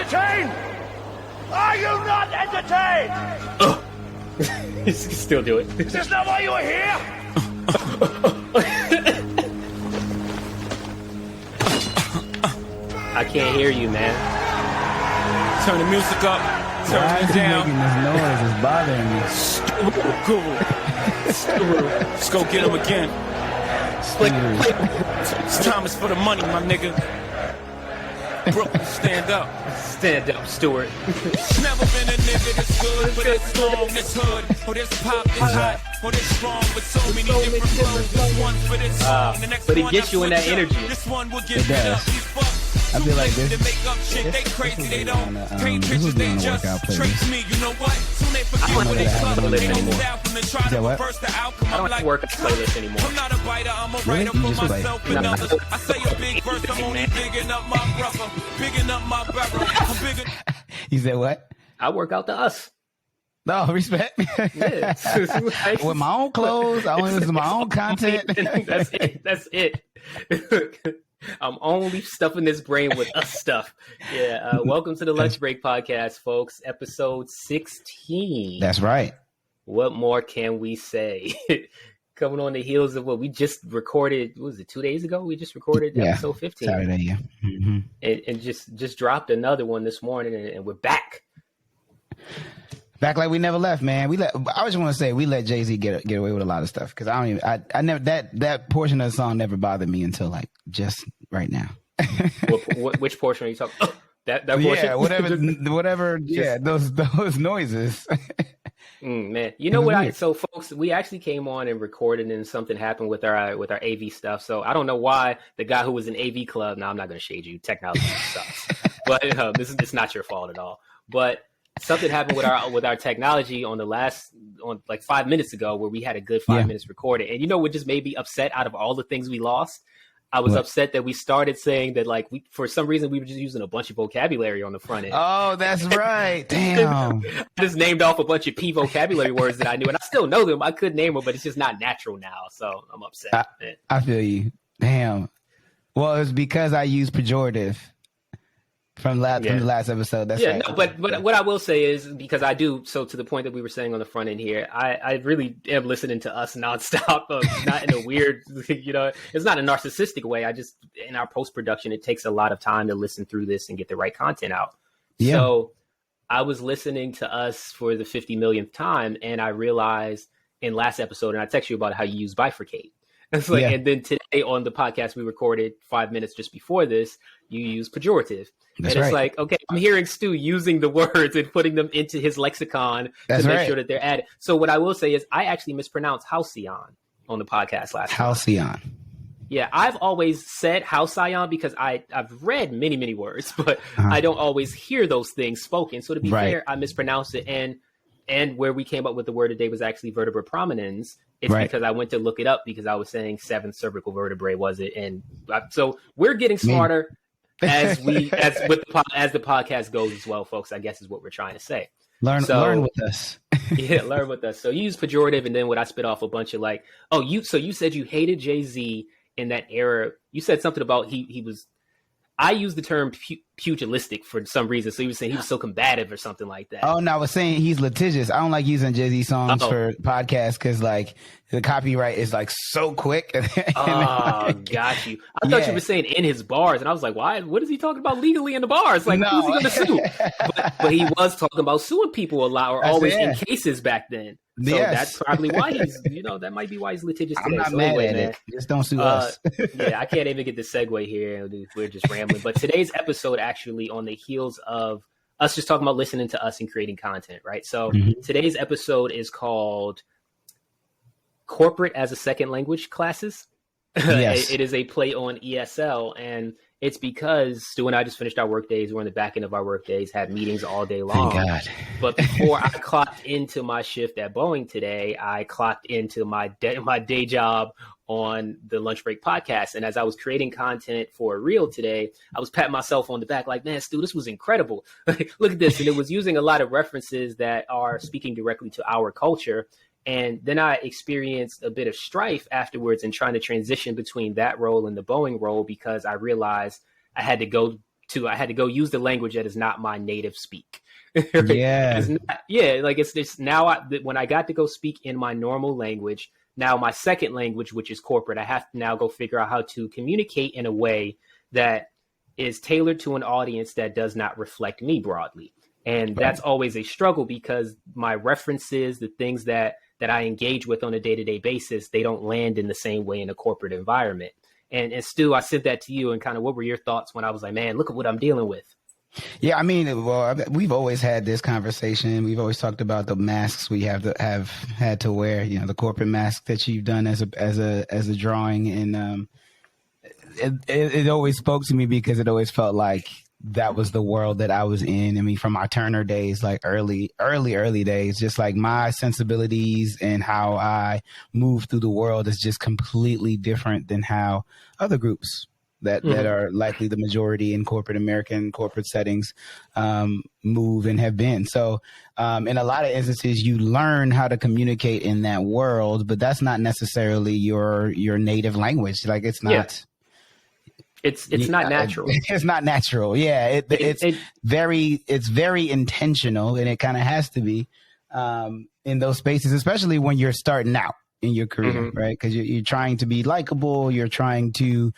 entertained? Are you not entertained? You can still do it. Is this not why you are here? I can't hear you, man. Turn the music up. Turn Why it is he down. making this noise? It's bothering me. Let's go get him again. It's time is for the money, my nigga. Brooklyn, stand up. Stand up, Stuart. Never been a nigga that's good, but it's strong, this hood. Oh, this pop, this hot. Oh, this strong, with so many different flows. This one for this song, the next but it one gets I you in that switch up. energy. This one will get It rid does. of these fucks. I feel like this- They make up shit, they crazy, they don't paint this pictures, would be they on the just workout playlist. trace me. You know what? Soon they forget don't what they have club. a playlist They anymore. moved out from the try Is that to what? reverse the outcome. I don't I'm have to like, work a playlist anymore. I'm not a biter, I'm a Really? writer You for just play? myself No, and no. others. I say a big verse, I'm only bigging up my brother, bigging up my brother. I'm bigging. He said what? I work out to us. No, respect. Yeah. With my own clothes, I only listen to my own content. That's it. That's it. I'm only stuffing this brain with us stuff. Yeah. Welcome to the Lunch Break Podcast, folks. Episode 16. That's right. What more can we say? Coming on the heels of what we just recorded. What was it, 2 days ago? We just recorded episode 15. Saturday, yeah. Mm-hmm. And just dropped another one this morning, and we're back. Back like we never left, man. I just want to say we let Jay-Z get away with a lot of stuff because I never that portion of the song never bothered me until like just right now. Which portion are you talking? Oh, that portion? Yeah, whatever. Yeah, those noises. Man, you know what? So, folks, we actually came on and recorded, and something happened with our AV stuff. So I don't know why the guy who was in AV Club. Now I'm not going to shade you. Technology sucks, but it's not your fault at all. But something happened with our technology on like 5 minutes ago, where we had a good 5 minutes recorded. And you know what just made me upset out of all the things we lost? I was upset that we started saying that like for some reason we were just using a bunch of vocabulary on the front end. Oh, that's right. Damn. I just named off a bunch of P vocabulary words that I knew, and I still know them. I could name them, but it's just not natural now. So I'm upset. I feel you. Damn. Well, it's because I used pejorative from the last episode. That's right. No, but what I will say is, because I do, so to the point that we were saying on the front end here, I really am listening to us nonstop, not in a weird, it's not a narcissistic way. I just, in our post-production, it takes a lot of time to listen through this and get the right content out. Yeah. So I was listening to us for the 50 millionth time, and I realized in last episode, and I texted you about how you use bifurcate. It's like, and then today on the podcast we recorded 5 minutes just before this, you use pejorative. That's and it's right. like, okay, I'm hearing Stu using the words and putting them into his lexicon to make sure that they're added. So what I will say is I actually mispronounced Halcyon on the podcast last time. Halcyon. Yeah, I've always said Halcyon because I've read many, many words, but I don't always hear those things spoken. So to be fair, I mispronounced it. And where we came up with the word today was actually vertebra prominens. It's because I went to look it up because I was saying 7th cervical vertebrae was it. And so we're getting smarter as the podcast goes as well, folks, I guess is what we're trying to say. Learn with us. Yeah, learn with us. So you use pejorative, and then when I spit off a bunch of like, you said you hated Jay-Z in that era. You said something about he was, I used the term pugilistic for some reason. So he was saying he was so combative or something like that. Oh, no, I was saying he's litigious. I don't like using Jay-Z songs for podcasts because like the copyright is like so quick. Got you. I thought you were saying in his bars, and I was like, why? What is he talking about legally in the bars? Like, who's he going to sue? But he was talking about suing people a lot, or always in cases back then. So that's probably why he's, that might be why he's litigious today. I'm not mad at it. Just don't sue us. Yeah, I can't even get the segue here. We're just rambling. But today's episode actually on the heels of us just talking about listening to us and creating content, right? So today's episode is called Corporate as a Second Language Classes. Yes. It is a play on ESL, and it's because Stu and I just finished our work days. We're in the back end of our work days, had meetings all day long. Thank God. But before I clocked into my shift at Boeing today, I clocked into my day job on the Lunch Break podcast. And as I was creating content for a reel today, I was patting myself on the back like, man, Stu, this was incredible. Look at this. And it was using a lot of references that are speaking directly to our culture. And then I experienced a bit of strife afterwards in trying to transition between that role and the Boeing role, because I realized I had to go I had to go use the language that is not my native speak. Yeah. Like it's just now when I got to go speak in my normal language, now my second language, which is corporate, I have to now go figure out how to communicate in a way that is tailored to an audience that does not reflect me broadly. And that's always a struggle because my references, the things that I engage with on a day-to-day basis, they don't land in the same way in a corporate environment. And Stu, I sent that to you, and kind of what were your thoughts when I was like, man, look at what I'm dealing with? Yeah, I mean, well, we've always had this conversation. We've always talked about the masks we have had to wear. You know, the corporate mask that you've done as a drawing, and it always spoke to me because it always felt like that was the world that I was in. I mean, from my Turner days, like early days, just like my sensibilities and how I move through the world is just completely different than how other groups that are likely the majority in corporate American corporate settings move and have been. So in a lot of instances, you learn how to communicate in that world, but that's not necessarily your native language. Like it's not. Yeah. It's not natural. It's not natural. Yeah, it's very intentional, and it kind of has to be in those spaces, especially when you're starting out in your career, right? Because you're trying to be likable, you're trying to,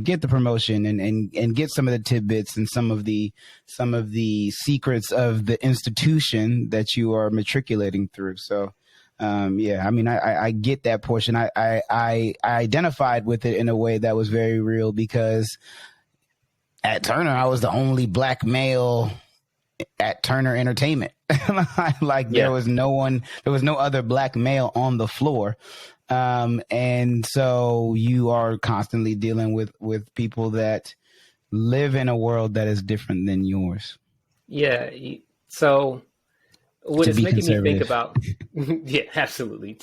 get the promotion and get some of the tidbits and some of the secrets of the institution that you are matriculating through. So. Yeah, I mean, I get that portion. I identified with it in a way that was very real because at Turner, I was the only black male at Turner Entertainment. There was no other black male on the floor. And so you are constantly dealing with people that live in a world that is different than yours. Yeah. So what it's making me think about, yeah, absolutely.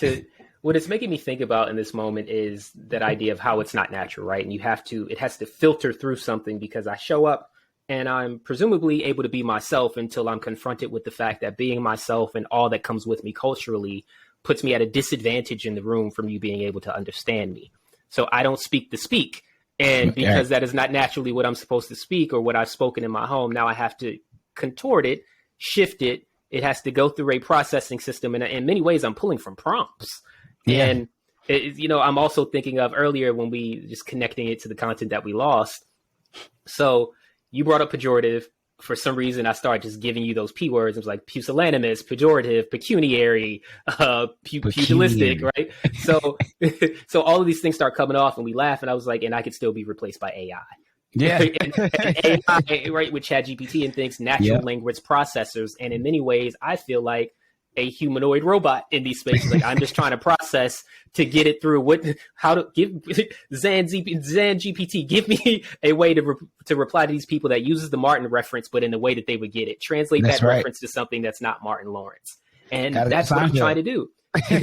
What it's making me think about in this moment is that idea of how it's not natural, right? And it has to filter through something because I show up and I'm presumably able to be myself until I'm confronted with the fact that being myself and all that comes with me culturally puts me at a disadvantage in the room from you being able to understand me. So I don't speak to speak. And because that is not naturally what I'm supposed to speak or what I've spoken in my home, now I have to contort it, shift it. It has to go through a processing system. And in many ways, I'm pulling from prompts. Yeah. And, I'm also thinking of earlier when we just connecting it to the content that we lost. So you brought up pejorative. For some reason, I started just giving you those P words. It was like pusillanimous, pejorative, pecuniary, pugilistic, right? So all of these things start coming off and we laugh. And I was like, and I could still be replaced by AI. Yeah. and AI, right, with ChatGPT and things, natural language processors. And in many ways, I feel like a humanoid robot in these spaces. Like I'm just trying to process to get it through how to give Zan GPT, give me a way to reply to these people that uses the Martin reference, but in the way that they would get it. Translate that reference to something that's not Martin Lawrence. And that's what I'm trying to do. No,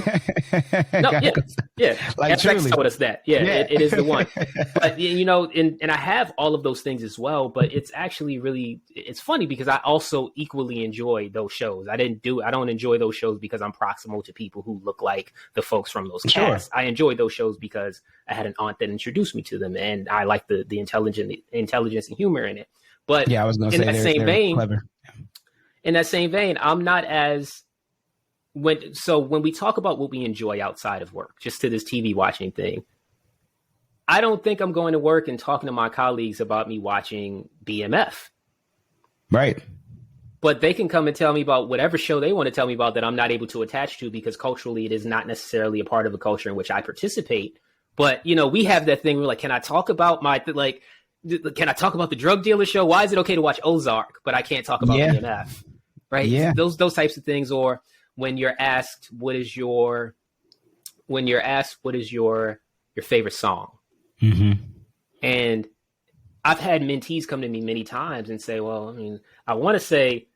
yeah. Like FX told us that. Yeah. It is the one. But and I have all of those things as well. But it's actually it's funny because I also equally enjoy those shows. I don't enjoy those shows because I'm proximal to people who look like the folks from those casts. I enjoy those shows because I had an aunt that introduced me to them, and I like the intelligence and humor in it. But yeah, I was going to say in that same vein, I'm not as when we talk about what we enjoy outside of work, just to this TV watching thing, I don't think I'm going to work and talking to my colleagues about me watching BMF. Right. But they can come and tell me about whatever show they want to tell me about that I'm not able to attach to because culturally it is not necessarily a part of a culture in which I participate. But, we have that thing where like, can I talk about can I talk about the drug dealer show? Why is it okay to watch Ozark, but I can't talk about BMF? Right. Yeah. Those types of things. Or when you're asked what is your favorite song, and I've had mentees come to me many times and say, well, I mean, I want to say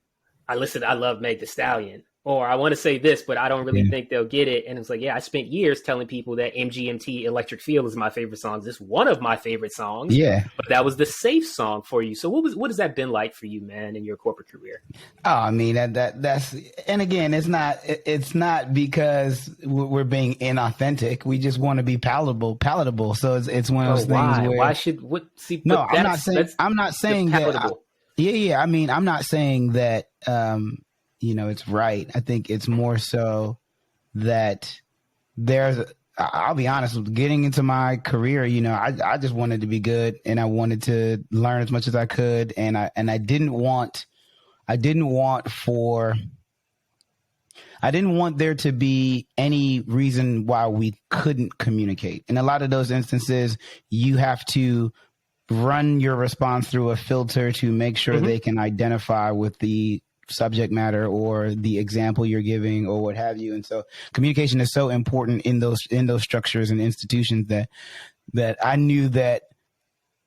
I love Meg Thee Stallion, or I want to say this, but I don't really think they'll get it. And it's like, yeah, I spent years telling people that MGMT Electric Feel is my favorite song. This is one of my favorite songs. Yeah. But that was the safe song for you. So what has that been like for you, man, in your corporate career? Oh, I mean, that's, and again, it's not because we're being inauthentic. We just want to be palatable. So it's one of those things where, why should, what, see, no, I'm not saying that. Yeah. I mean, I'm not saying that, it's right. I think it's more so that I'll be honest, with getting into my career, I just wanted to be good, and I wanted to learn as much as I could. And I didn't want there to be any reason why we couldn't communicate. In a lot of those instances, you have to run your response through a filter to make sure they can identify with the subject matter or the example you're giving or what have you. And so communication is so important in those structures and institutions that I knew that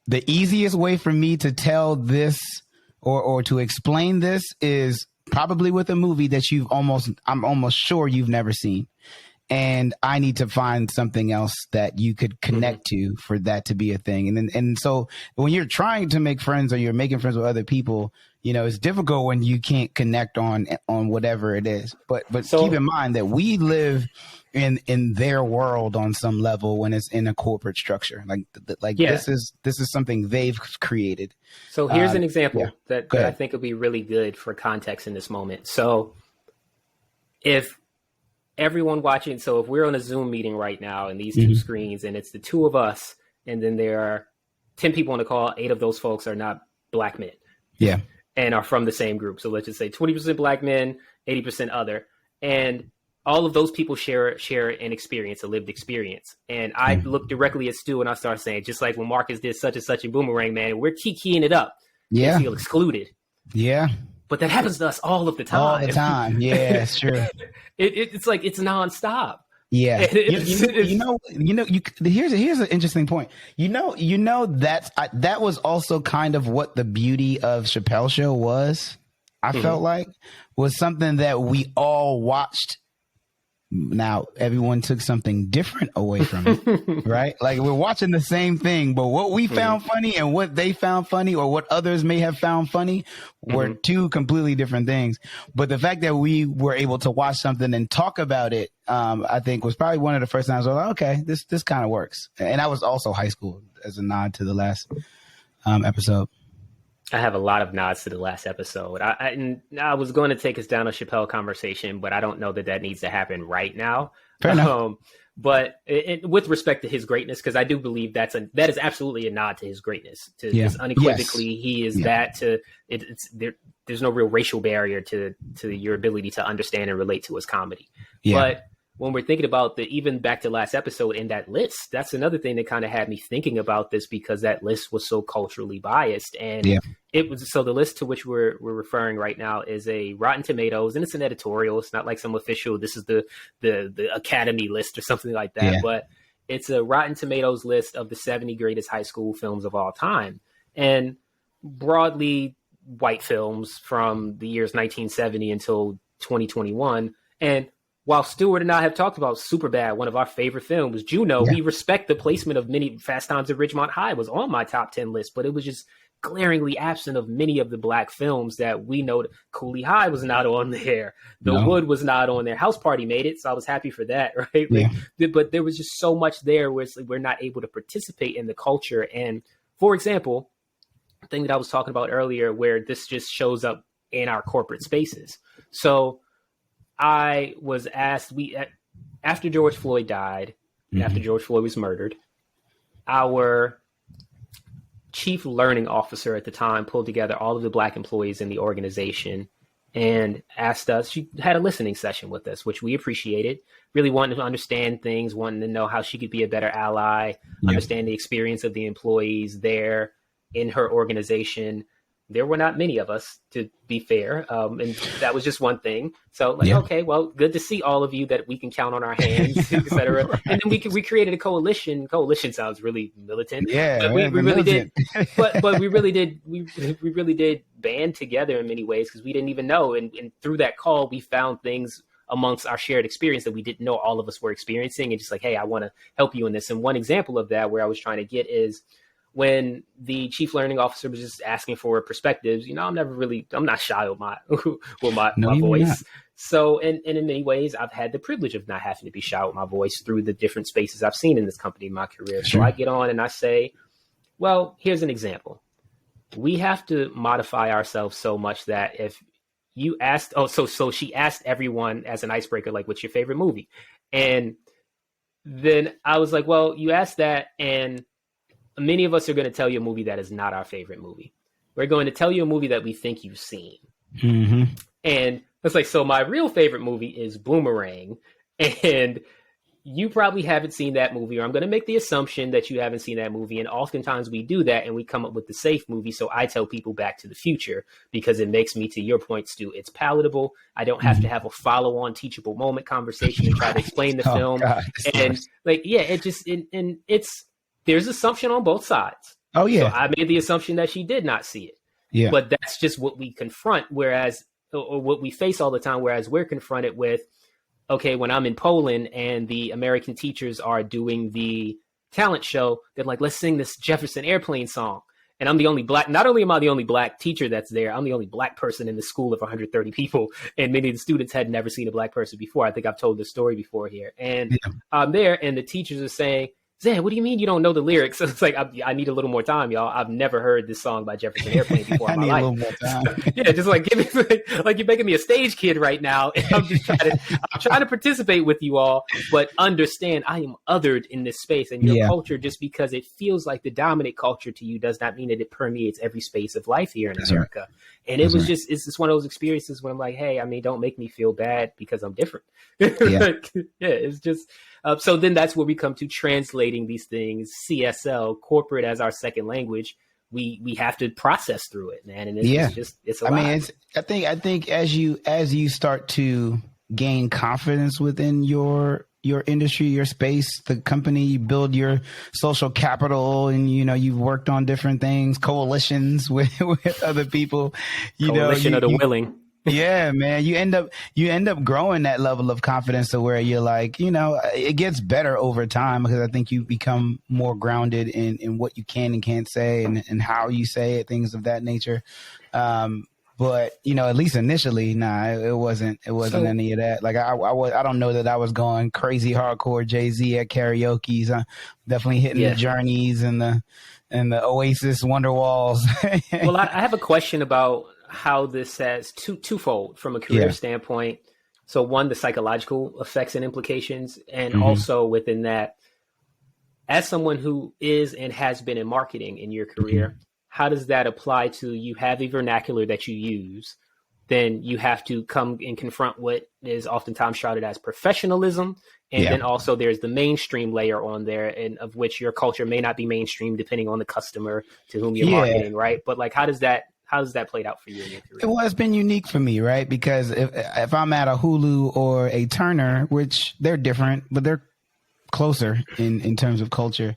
the easiest way for me to tell this or to explain this is probably with a movie that I'm almost sure you've never seen. And I need to find something else that you could connect to for that to be a thing. And so when you're trying to make friends or you're making friends with other people, it's difficult when you can't connect on whatever it is. But so, keep in mind that we live in their world on some level when it's in a corporate structure. This is something they've created. So here's an example that I think would be really good for context in this moment. So if everyone watching, so if we're on a Zoom meeting right now and these two screens and it's the two of us, and then there are 10 people on the call, 8 of those folks are not black men. Yeah. And are from the same group. So let's just say 20% black men, 80% other. And all of those people share an experience, a lived experience. And I look directly at Stu and I start saying, just like when Marcus did such and such in Boomerang, man, we're keying it up. Yeah. They feel excluded. Yeah. But that happens to us all of the time. All the time. Yeah, it's true. It's like, it's nonstop. Yeah. Here's an interesting point. That was also kind of what the beauty of Chappelle Show was. I felt like was something that we all watched. Now everyone took something different away from it, right? Like we're watching the same thing, but what we found funny and what they found funny or what others may have found funny were two completely different things. But the fact that we were able to watch something and talk about it, I think was probably one of the first times I was like, okay, this kind of works. And I was also high school as a nod to the last episode. I have a lot of nods to the last episode. I was going to take us down a Chappelle conversation, but I don't know that needs to happen right now. Fair enough. But with respect to his greatness, because I do believe that is absolutely a nod to his greatness. Just unequivocally, he is that. There's no real racial barrier to your ability to understand and relate to his comedy. Yeah. But when we're thinking about even back to last episode in that list, that's another thing that kind of had me thinking about this because that list was so culturally biased. And it was, so the list to which we're referring right now is a Rotten Tomatoes, and it's an editorial. It's not like some official, this is the Academy list or something like that, but it's a Rotten Tomatoes list of the 70 greatest high school films of all time. And broadly white films from the years 1970 until 2021. And while Stuart and I have talked about Superbad, one of our favorite films, Juno, we respect the placement of many. Fast Times at Ridgemont High was on my top 10 list, but it was just glaringly absent of many of the black films that we know. Cooley High was not on there. The Wood was not on there. House Party made it, so I was happy for that, right? But there was just so much there where we're not able to participate in the culture. And for example, the thing that I was talking about earlier, where this just shows up in our corporate spaces. So I was asked, after George Floyd died, after George Floyd was murdered, our chief learning officer at the time pulled together all of the black employees in the organization and asked us, she had a listening session with us, which we appreciated, really wanting to understand things, wanting to know how she could be a better ally, understand the experience of the employees there in her organization. There were not many of us, to be fair. And that was just one thing. So okay, well, good to see all of you that we can count on our hands, et cetera. And then we created a coalition. Coalition sounds really militant. Yeah, but we really did. But we really did. We really did band together in many ways because we didn't even know. And through that call, we found things amongst our shared experience that we didn't know all of us were experiencing. And just like, hey, I want to help you in this. And one example of that where I was trying to get is when the chief learning officer was just asking for perspectives. I'm not shy with my my voice. Not. So, and in many ways, I've had the privilege of not having to be shy with my voice through the different spaces I've seen in this company in my career. Sure. So I get on and I say, well, here's an example. We have to modify ourselves so much that if you asked, so she asked everyone as an icebreaker, like, what's your favorite movie? And then I was like, well, you asked that, and many of us are going to tell you a movie that is not our favorite movie. We're going to tell you a movie that we think you've seen. Mm-hmm. And it's like, so my real favorite movie is Boomerang. And you probably haven't seen that movie, or I'm going to make the assumption that you haven't seen that movie. And oftentimes we do that and we come up with the safe movie. So I tell people Back to the Future because it makes me, to your point, Stu, it's palatable. I don't have to have a follow-on teachable moment conversation and try to explain the film. God, and like, yeah, there's assumption on both sides. Oh, yeah. So I made the assumption that she did not see it. Yeah. But that's just what we confront, or what we face all the time, whereas we're confronted with, okay, when I'm in Poland and the American teachers are doing the talent show, they're like, let's sing this Jefferson Airplane song. And I'm the only black, not only am I the only black teacher that's there, I'm the only black person in the school of 130 people. And many of the students had never seen a black person before. I think I've told this story before here. And I'm there and the teachers are saying, Zan, what do you mean you don't know the lyrics? So it's like, I need a little more time, y'all. I've never heard this song by Jefferson Airplane before in my life. I need a little more time. Yeah, just like give me, like you're making me a stage kid right now. And I'm trying to participate with you all, but understand I am othered in this space. And your culture, just because it feels like the dominant culture to you does not mean that it permeates every space of life here in America. Right. And it's just one of those experiences where I'm like, hey, I mean, don't make me feel bad because I'm different. It's just, so then that's where we come to translating these things, CSL, corporate as our second language. We have to process through it, man. And it's a lot. I mean, I think as you start to gain confidence within your industry, your space, the company, you build your social capital, and you've worked on different things, coalitions with other people, coalition of the willing. Yeah, man, you end up growing that level of confidence to where you're like, it gets better over time, because I think you become more grounded in what you can and can't say and how you say it, things of that nature. But at least initially, it wasn't any of that. Like I don't know that I was going crazy hardcore Jay-Z at karaoke's. I'm definitely hitting the Journeys and the Oasis Wonderwalls. Well, I have a question about how this has twofold from a career standpoint. So one, the psychological effects and implications, and also within that, as someone who is and has been in marketing in your career, how does that apply to, you have a vernacular that you use, then you have to come and confront what is oftentimes shrouded as professionalism. And then also there's the mainstream layer on there, and of which your culture may not be mainstream depending on the customer to whom you're marketing, right? But like, how does that play out for you in your career? Well, it's been unique for me, right? Because if I'm at a Hulu or a Turner, which they're different, but they're closer in terms of culture,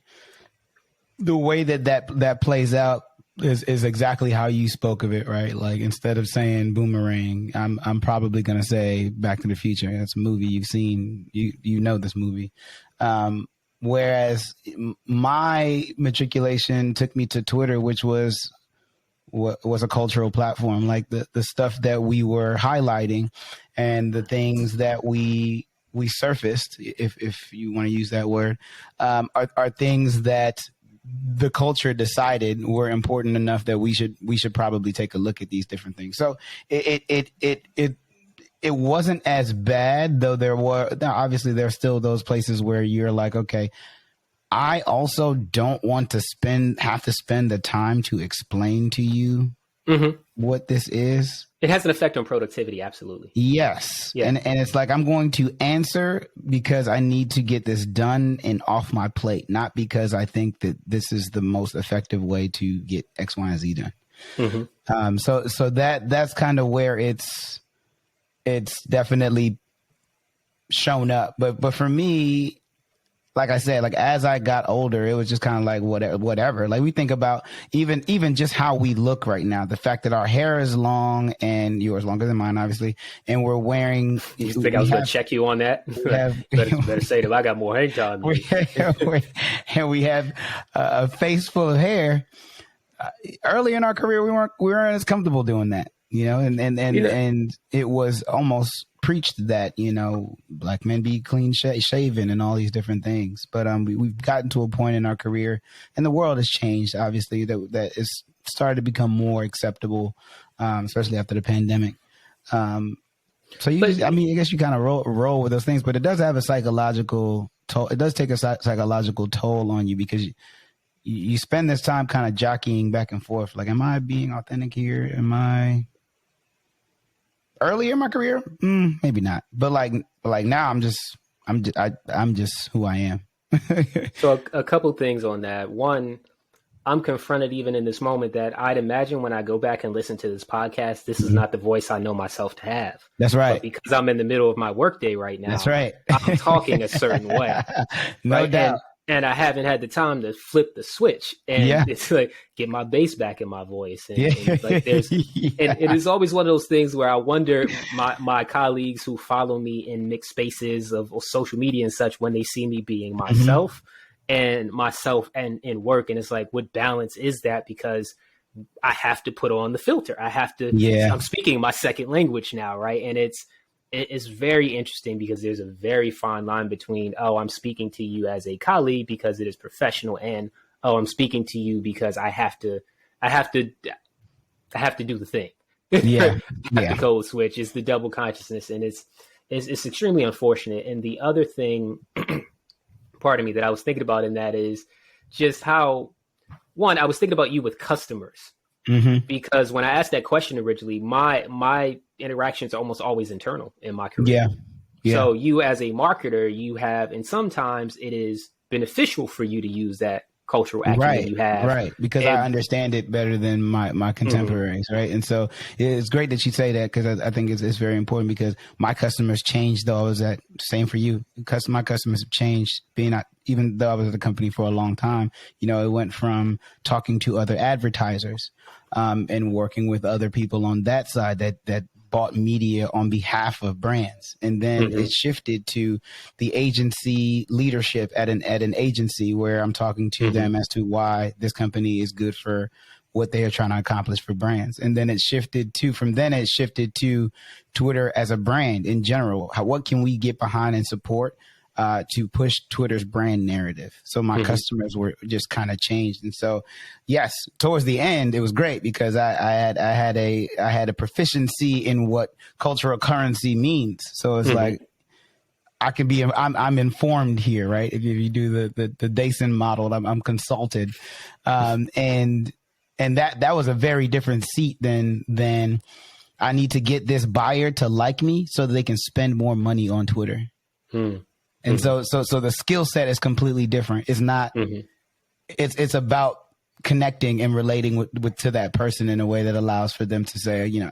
the way that plays out is exactly how you spoke of it, right? Like, instead of saying Boomerang, I'm probably gonna say Back to the Future. That's a movie you've seen. You know this movie. Whereas my matriculation took me to Twitter, which was a cultural platform. Like the stuff that we were highlighting and the things that we surfaced, if you want to use that word, are things that the culture decided were important enough that we should probably take a look at these different things. So it wasn't as bad, though obviously there's still those places where you're like, okay, I also don't want to have to spend the time to explain to you what this is. It has an effect on productivity. Absolutely. Yes. Yeah. And it's like, I'm going to answer because I need to get this done and off my plate, not because I think that this is the most effective way to get X, Y, and Z done. So that's kind of where it's definitely shown up. But for me, like I said, like as I got older, it was just kind of like whatever. Like we think about even just how we look right now. The fact that our hair is long and yours longer than mine, obviously, and we're wearing. You think I was going to check you on that? better say that I got more hang time. And we have a face full of hair. Early in our career, we weren't as comfortable doing that, you know, and it was almost preached that, you know, black men be clean shaven and all these different things. But we've gotten to a point in our career, and the world has changed, obviously, that it's started to become more acceptable, especially after the pandemic. I guess you kind of roll with those things, but it does have a psychological toll. It does take a psychological toll on you, because you spend this time kind of jockeying back and forth. Like, am I being authentic here? Am I earlier in my career? Maybe not. But like now I'm just who I am. So a couple things on that. One, I'm confronted even in this moment that I'd imagine when I go back and listen to this podcast, this is not the voice I know myself to have. That's right. But because I'm in the middle of my workday right now. That's right. I'm talking a certain way. No doubt. And I haven't had the time to flip the switch and it's like get my bass back in my voice. And like there's, and it is always one of those things where I wonder my colleagues who follow me in mixed spaces of social media and such, when they see me being myself and in work. And it's like, what balance is that? Because I have to put on the filter. I have to, I'm speaking my second language now. Right. And it's very interesting because there's a very fine line between, oh, I'm speaking to you as a colleague because it is professional, and oh, I'm speaking to you because I have to do the thing. The code switch is the double consciousness, and it's extremely unfortunate. And the other thing, pardon me, that I was thinking about in that is just how, one, I was thinking about you with customers. Because when I asked that question originally, my interactions are almost always internal in my career. So you as a marketer, you have, and sometimes it is beneficial for you to use that cultural acumen you have. Right. Because I understand it better than my contemporaries. Right. And so it's great that you say that, because I think it's very important, because my customers changed, though. Is that same for you? My customers have changed, even though I was at the company for a long time. You know, it went from talking to other advertisers and working with other people on that side that bought media on behalf of brands. And then it shifted to the agency leadership at an agency, where I'm talking to them as to why this company is good for what they are trying to accomplish for brands. And then it shifted to Twitter as a brand in general. What can we get behind and support to push Twitter's brand narrative? So my customers were just kind of changed. And so, yes, towards the end, it was great, because I had a proficiency in what cultural currency means. So it's like, I'm informed here, right? If you do the Dason model, I'm consulted. And that was a very different seat than I need to get this buyer to like me so that they can spend more money on Twitter. And so the skill set is completely different. It's not, it's about connecting and relating with to that person in a way that allows for them to say, you know,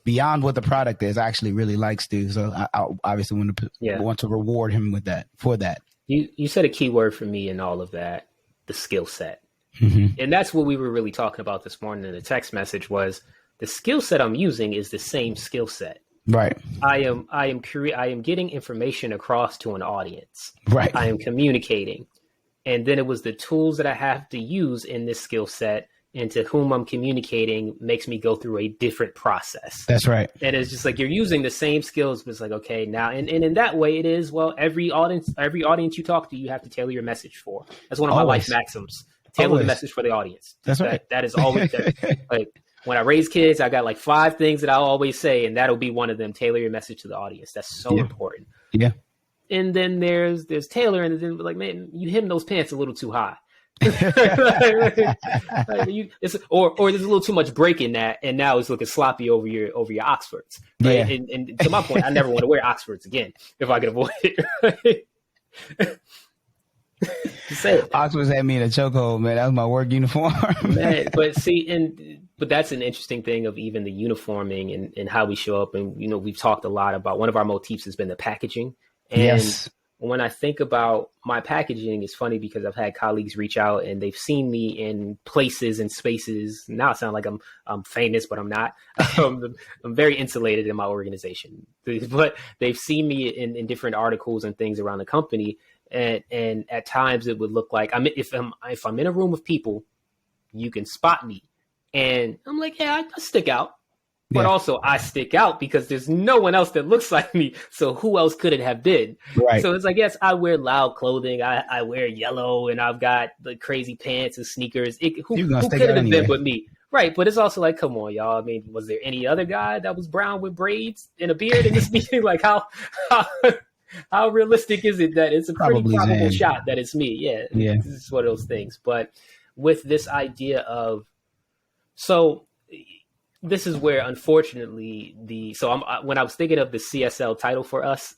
beyond what the product is, I actually really like Stu. So I obviously want to reward him for that. You said a key word for me in all of that, the skill set. And that's what we were really talking about this morning in the text message, was the skill set I'm using is the same skill set. Right. I am getting information across to an audience. Right. I am communicating. And then it was the tools that I have to use in this skill set, and to whom I'm communicating makes me go through a different process. That's right. And it's just like, you're using the same skills, but it's like, okay, now, and in that way it is, well, every audience you talk to, you have to tailor your message for. That's one of my life maxims. Tailor the message for the audience. That's right. That is always like, when I raise kids, I got like 5 things that I'll always say, and that'll be one of them. Tailor your message to the audience. That's so important. Yeah. And then there's Taylor, and then like, man, you him those pants a little too high. or there's a little too much break in that, and now it's looking sloppy over your Oxfords. Right? Yeah. And to my point, I never want to wear Oxfords again if I can avoid it. Right? Say it. Oxfords had me in a chokehold, man. That was my work uniform. Man, but that's an interesting thing of even the uniforming and how we show up. And, you know, we've talked a lot about, one of our motifs has been the packaging. And when I think about my packaging, it's funny because I've had colleagues reach out and they've seen me in places and spaces. Now I sound like I'm famous, but I'm not. I'm very insulated in my organization, but they've seen me in different articles and things around the company. And at times it would look like if I'm in a room of people, you can spot me. And I'm like, yeah, I stick out. But also I stick out because there's no one else that looks like me. So who else could it have been? Right. So it's like, yes, I wear loud clothing. I wear yellow and I've got the crazy pants and sneakers. Who could it have been but me? Right. But it's also like, come on, y'all. I mean, was there any other guy that was brown with braids and a beard in this meeting? Like how realistic is it that it's a pretty probable shot that it's me? Yeah. It's one of those things. But with this idea of, this is where, unfortunately, when I was thinking of the CSL title for us,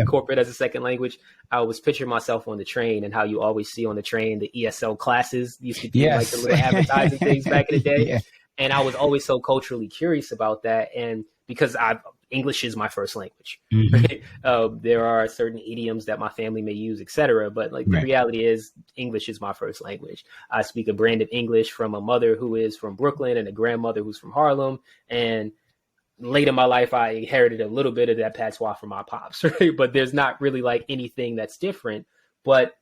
corporate as a second language, I was picturing myself on the train and how you always see on the train the ESL classes used to be like the little advertising things back in the day. Yeah. And I was always so culturally curious about that. And because English is my first language, right? There are certain idioms that my family may use, etc. But the reality is English is my first language. I speak a brand of English from a mother who is from Brooklyn and a grandmother who's from Harlem. And late in my life, I inherited a little bit of that patois from my pops, right? But there's not really anything that's different. But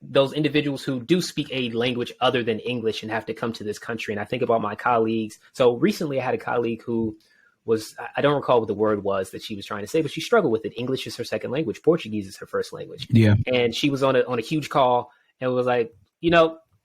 those individuals who do speak a language other than English and have to come to this country. And I think about my colleagues. So recently I had a colleague who I don't recall what the word was that she was trying to say, but she struggled with it. English is her second language. Portuguese is her first language. Yeah. And she was on a huge call and was like,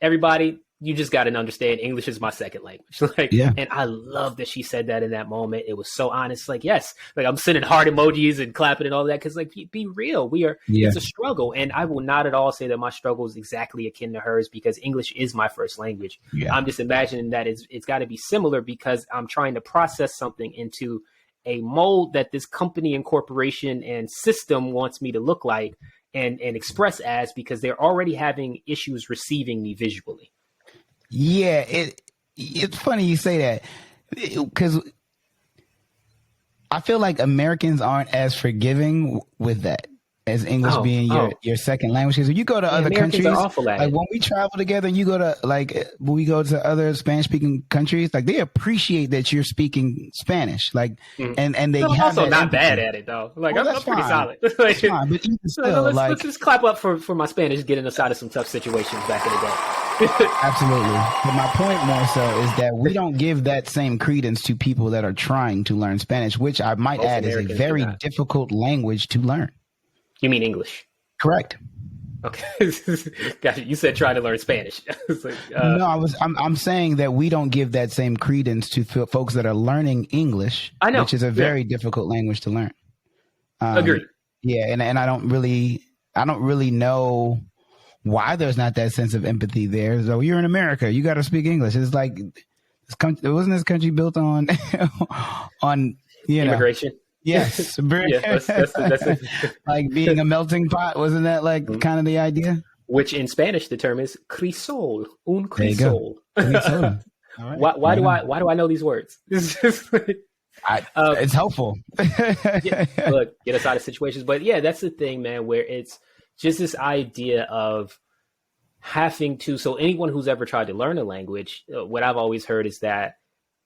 everybody, you just got to understand English is my second language. And I love that she said that in that moment. It was so honest. Yes, I'm sending heart emojis and clapping and all that. Cause be real. It's a struggle. And I will not at all say that my struggle is exactly akin to hers because English is my first language. Yeah. I'm just imagining that it's got to be similar because I'm trying to process something into a mold that this company and corporation and system wants me to look like and express as, because they're already having issues receiving me visually. Yeah, it's funny you say that because I feel like Americans aren't as forgiving with that as English being your second language. Because when you go to other Americans countries, are awful at it. When we travel together and you go to when we go to other Spanish speaking countries, they appreciate that you're speaking Spanish. And they have also not bad at it though. I'm pretty solid. That's fine, but even still, let's just clap up for my Spanish getting us out of some tough situations back in the day. Absolutely. But my point more so is that we don't give that same credence to people that are trying to learn Spanish, which I might add is a very difficult language to learn. You mean English? Correct. Okay. Gotcha. You said trying to learn Spanish. No, I'm saying that we don't give that same credence to folks that are learning English, which is a very difficult language to learn. Agreed. Yeah. And I don't really know why there's not that sense of empathy there. So you're in America, you got to speak English. It's like wasn't this country built on immigration? Yes, that's like being a melting pot. Wasn't that kind of the idea? Which in Spanish the term is crisol, un crisol. Right. Why do I know these words? It's helpful. Look, get us out of situations, but that's the thing, man. Where it's just this idea of having to. So anyone who's ever tried to learn a language, what I've always heard is that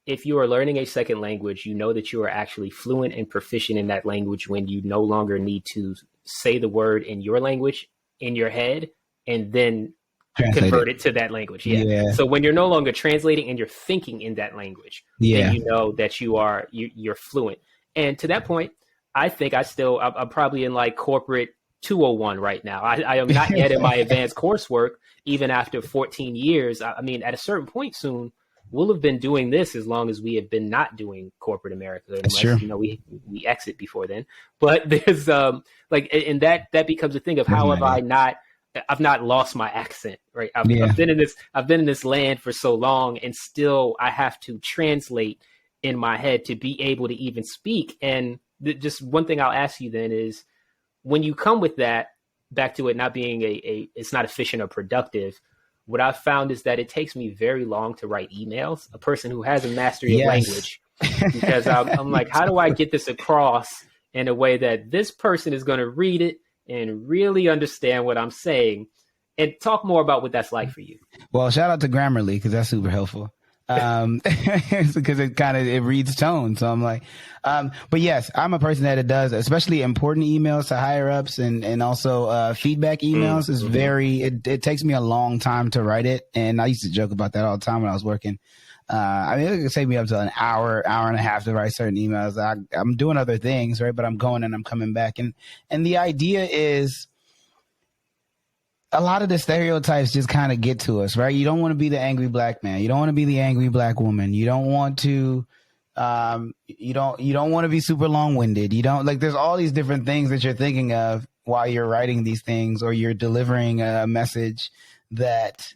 if you are learning a second language, you know that you are actually fluent and proficient in that language when you no longer need to say the word in your language in your head and then convert it to that language. Yeah. So when you're no longer translating and you're thinking in that language, then you know that you're fluent. And to that point, I think I'm probably in corporate 201 right now. I am not yet in my advanced coursework, even after 14 years. I mean, at a certain point soon, we'll have been doing this as long as we have been not doing corporate America, unless we exit before then. But there's and that becomes a thing of how have I've not lost my accent, right? I've been in this land for so long, and still I have to translate in my head to be able to even speak. And just one thing I'll ask you then is, when you come with that, back to it not being it's not efficient or productive, what I've found is that it takes me very long to write emails, a person who has a mastery of language, because I'm like, how do I get this across in a way that this person is going to read it and really understand what I'm saying, and talk more about what that's like for you. Well, shout out to Grammarly because that's super helpful. Because it reads tone. So I'm like, but yes, I'm a person that it does, especially important emails to higher ups and also feedback emails is it takes me a long time to write it. And I used to joke about that all the time when I was working. I mean, it could take me up to an hour and a half to write certain emails. I'm doing other things, right? But I'm going and I'm coming back. And the idea is, a lot of the stereotypes just kind of get to us, right? You don't want to be the angry black man. You don't want to be the angry black woman. You don't want to, you don't want to be super long-winded. You don't there's all these different things that you're thinking of while you're writing these things or you're delivering a message that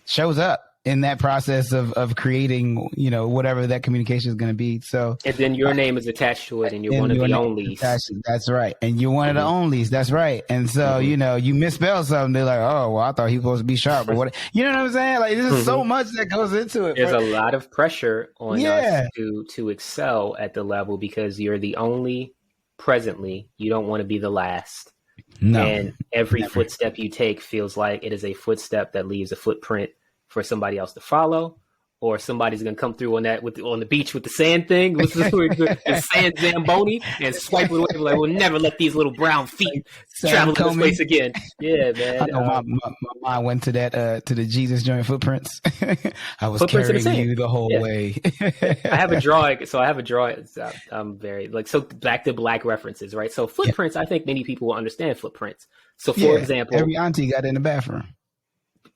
shows up in that process of creating, whatever that communication is going to be. So, and then your name is attached to it, and you're one of the onlys. That's right. And you're one of the onlys. That's right. And so, you misspell something. They're like, oh, well, I thought he was supposed to be sharp or what? You know what I'm saying? Like, there's so much that goes into it. There's a lot of pressure on us to excel at the level because you're the only presently. You don't want to be the last. No. And every footstep you take feels like it is a footstep that leaves a footprint for somebody else to follow, or somebody's gonna come through on the beach with the sand thing, with the sand Zamboni, and swipe it away. Like, we'll never let these little brown feet travel to this place again. Yeah, man. I know my mind went to that to the Jesus joint footprints. I was carrying you the whole way. I have a drawing. So I'm very so back to black references, right? So footprints. I think many people will understand footprints. So for example, every auntie got in the bathroom.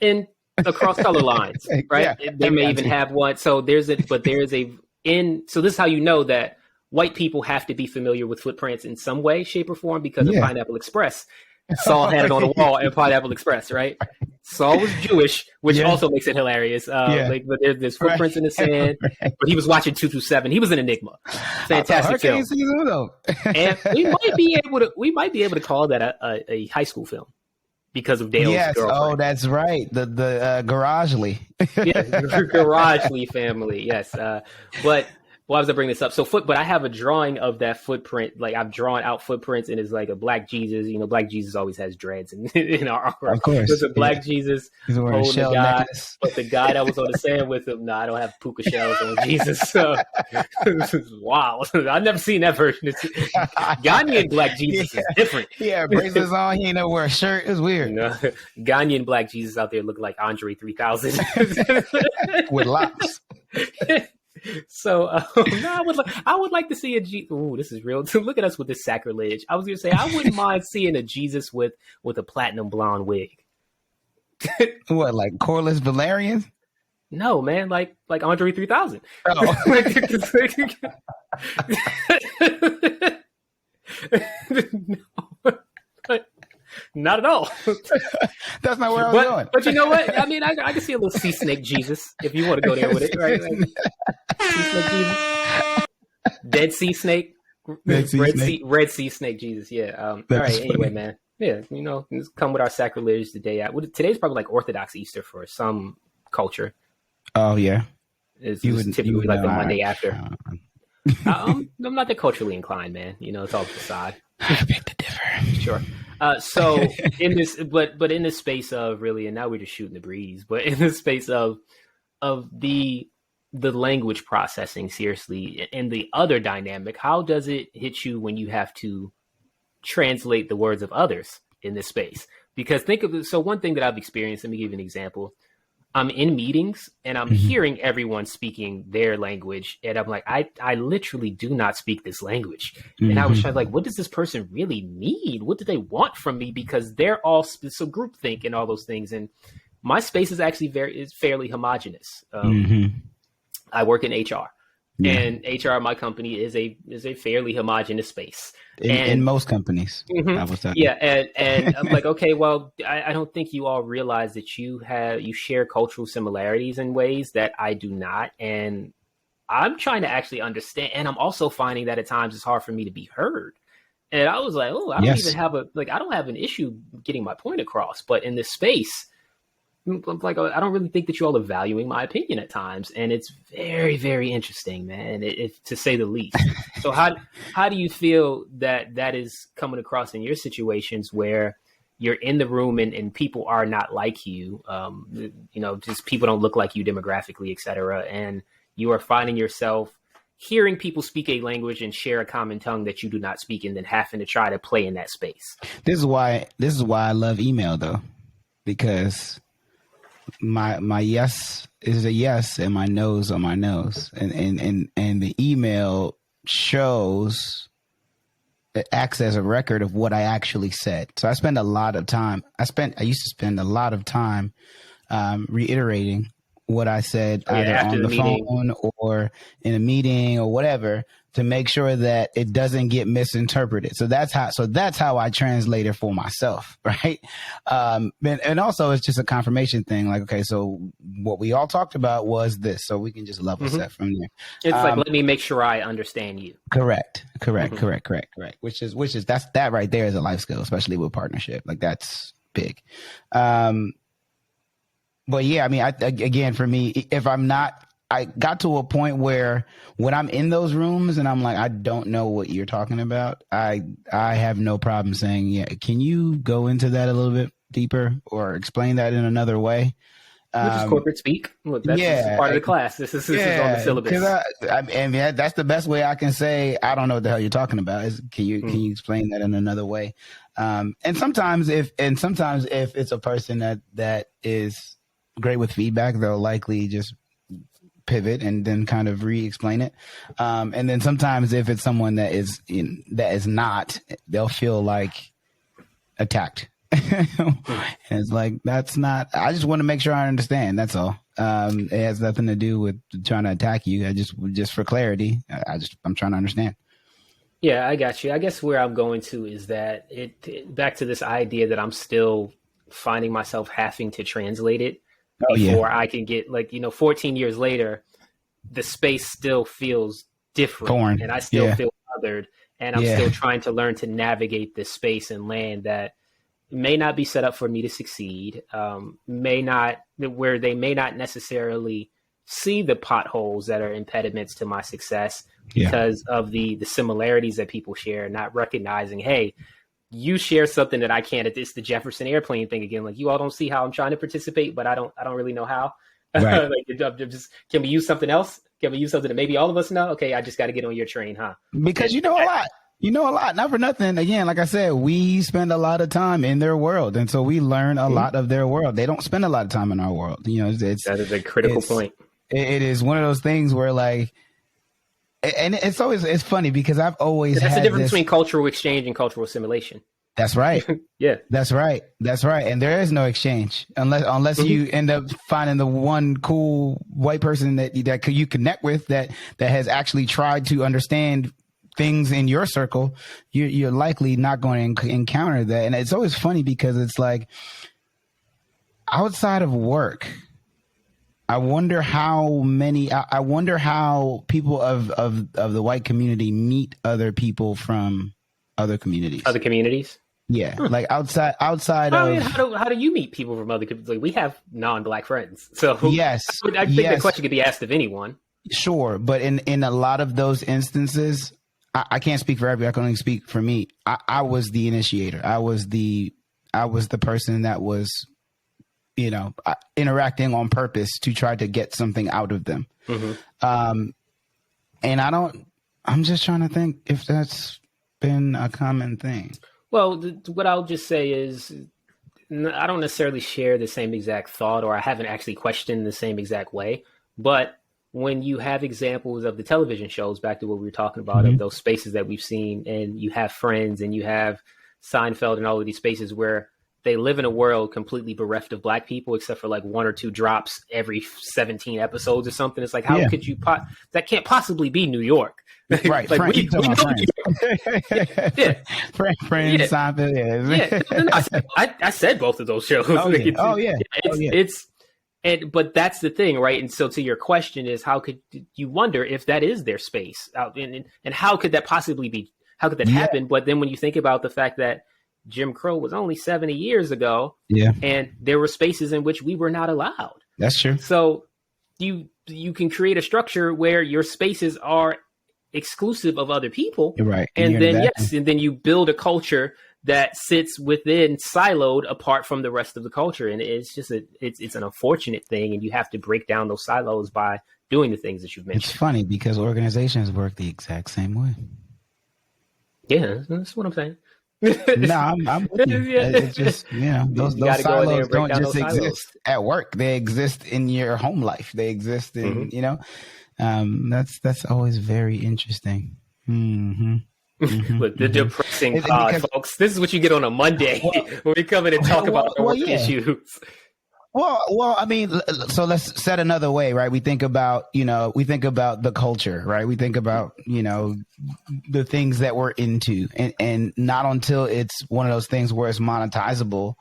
And across color lines, right? They may even have one. So so this is how you know that white people have to be familiar with footprints in some way, shape, or form because of Pineapple Express. Saul had it on the wall in Pineapple Express, right? Saul was Jewish, which also makes it hilarious. But there's footprints in the sand. But he was watching 227. He was an enigma. Fantastic film. And we might be able to call that a high school film. Because of Dale's girlfriend. Oh, that's right. The Garagely. Garagely family. Yes. But why was I bringing this up? But I have a drawing of that footprint. Like I've drawn out footprints, and it's like a black Jesus. Black Jesus always has dreads, and in our artwork, of course, there's a black Jesus holding the guy. Necklace. But the guy that was on the sand with him, I don't have puka shells on Jesus. So this is wild. I've never seen that version. Ghanaian black Jesus is different. Yeah, bracelets on. He ain't never wear a shirt. It's weird. Ghanaian black Jesus out there look like Andre 3000 with locks. So I would like to see a Jesus. Ooh, this is real. Look at us with this sacrilege. I was going to say I wouldn't mind seeing a Jesus with a platinum blonde wig. What, like Corliss Valerian? No, man, like Andre 3000. Oh. No. Not at all. That's not where I was going. But you know what? I mean, I can see a little sea snake Jesus if you want to go there with it, right? Sea snake Jesus, dead sea snake, red sea snake Jesus. Yeah. All right. Funny. Anyway, man. Yeah. Just come with our sacrilege the day out. Today's probably like Orthodox Easter for some culture. Oh yeah. It's typically like the Monday after. I'm not that culturally inclined, man. It's all facade. I beg to differ. Sure. So in this, but in this space of really, and now we're just shooting the breeze, but in the space of the language processing, seriously, and the other dynamic, how does it hit you when you have to translate the words of others in this space? Because one thing that I've experienced, let me give you an example. I'm in meetings and I'm hearing everyone speaking their language. And I'm like, I literally do not speak this language. And I was trying like, what does this person really need? What do they want from me? Because they're all so groupthink and all those things. And my space is actually fairly homogenous. I work in HR. Yeah. And HR at my company is a fairly homogenous space. In most companies. And I'm like, okay, well, I don't think you all realize that you share cultural similarities in ways that I do not. And I'm trying to actually understand. And I'm also finding that at times it's hard for me to be heard. And I was like, I don't even have I don't have an issue getting my point across. But in this space, like, I don't really think that you all are valuing my opinion at times. And it's very, very interesting, man, to say the least. So how do you feel that is coming across in your situations where you're in the room and people are not like you, just people don't look like you demographically, et cetera. And you are finding yourself hearing people speak a language and share a common tongue that you do not speak, and then having to try to play in that space. This is why I love email, though, because my yes is a yes and my no's are my no's, and the email acts as a record of what I actually said. So I used to spend a lot of time reiterating what I said either on the phone or in a meeting or whatever, to make sure that it doesn't get misinterpreted. So that's how I translate it for myself, right? And also it's just a confirmation thing. Like, okay, so what we all talked about was this, so we can just level set from there. It's like, let me make sure I understand you. Correct. Which is that right there is a life skill, especially with partnership. Like, that's big. But yeah, I mean, again, for me, I got to a point where when I'm in those rooms and I'm like, I don't know what you're talking about, I have no problem saying, yeah, can you go into that a little bit deeper or explain that in another way? Which is corporate speak. Look, that's part of the class. This is on the syllabus. That's the best way I can say, I don't know what the hell you're talking about. Can you explain that in another way? And sometimes if it's a person that is great with feedback, they'll likely just pivot and then kind of re-explain it. And then sometimes if it's someone that is not, they'll feel like attacked. And it's like, that's not, I just want to make sure I understand. That's all. It has nothing to do with trying to attack you. Just for clarity, I'm trying to understand. Yeah, I got you. I guess where I'm going to is that back to this idea that I'm still finding myself having to translate it before I can get, 14 years later, the space still feels different. Foreign. And I still feel othered, and I'm still trying to learn to navigate this space and land that may not be set up for me to succeed, where they may not necessarily see the potholes that are impediments to my success because of the similarities that people share, not recognizing, hey, you share something that I can't. It's the Jefferson Airplane thing again. Like, you all don't see how I'm trying to participate, but I don't really know how. Right. Can we use something else? Can we use something that maybe all of us know? Okay, I just got to get on your train, huh? Because you know a lot. You know a lot. Not for nothing. Again, like I said, we spend a lot of time in their world, and so we learn a lot of their world. They don't spend a lot of time in our world. That is a critical point. It is one of those things where, like, and it's funny because I've always that's the difference between cultural exchange and cultural assimilation. That's right. Yeah, that's right. And there is no exchange unless you end up finding the one cool white person that you connect with that has actually tried to understand things in your circle. You're likely not going to encounter that. And it's always funny because it's like, outside of work, I wonder how people of the white community meet other people from other communities. Other communities? Yeah. Like outside of how do you meet people from other communities? Like, we have non-black friends. So yes. I think the question could be asked of anyone. Sure. But in a lot of those instances, I can't speak for everybody. I can only speak for me. I was the initiator. I was the person that was, interacting on purpose to try to get something out of them. Mm-hmm. And I'm just trying to think if that's been a common thing. Well, what I'll just say is I don't necessarily share the same exact thought, or I haven't actually questioned the same exact way. But when you have examples of the television shows, back to what we were talking about, of those spaces that we've seen, and you have Friends and you have Seinfeld and all of these spaces where they live in a world completely bereft of black people, except for like one or two drops every 17 episodes or something. It's like, how could you that can't possibly be New York. Right. Like, we know Friends. Friends, Seinfeld. I said both of those shows. But that's the thing, right? And so to your question is, how could you wonder if that is their space out, and how could that possibly be? How could that happen? But then when you think about the fact that Jim Crow was only 70 years ago. Yeah. And there were spaces in which we were not allowed. That's true. So you can create a structure where your spaces are exclusive of other people. Right. And then, and then you build a culture that sits within, siloed apart from the rest of the culture. And it's just it's an unfortunate thing. And you have to break down those silos by doing the things that you've mentioned. It's funny because organizations work the exact same way. Yeah, that's what I'm saying. No, I'm with you. It's just, those silos don't just exist at work. They exist in your home life. They exist in, that's always very interesting. Mm-hmm. Look, the depressing pod, folks. This is what you get on a Monday when we come in and talk about work issues. Well, I mean, so let's set another way, right? We think about the culture, right? We think about, the things that we're into, and not until it's one of those things where it's monetizable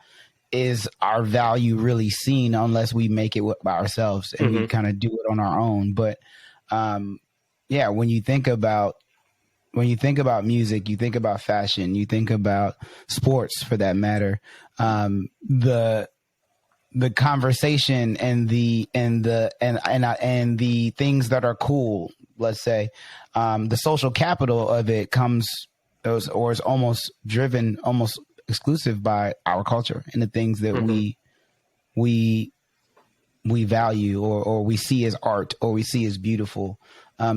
is our value really seen, unless we make it by ourselves and we kind of do it on our own. But, when you think about music, you think about fashion, you think about sports for that matter, the conversation and the things that are cool, let's say, the social capital of it is almost driven almost exclusive by our culture and the things that we value or we see as art or we see as beautiful.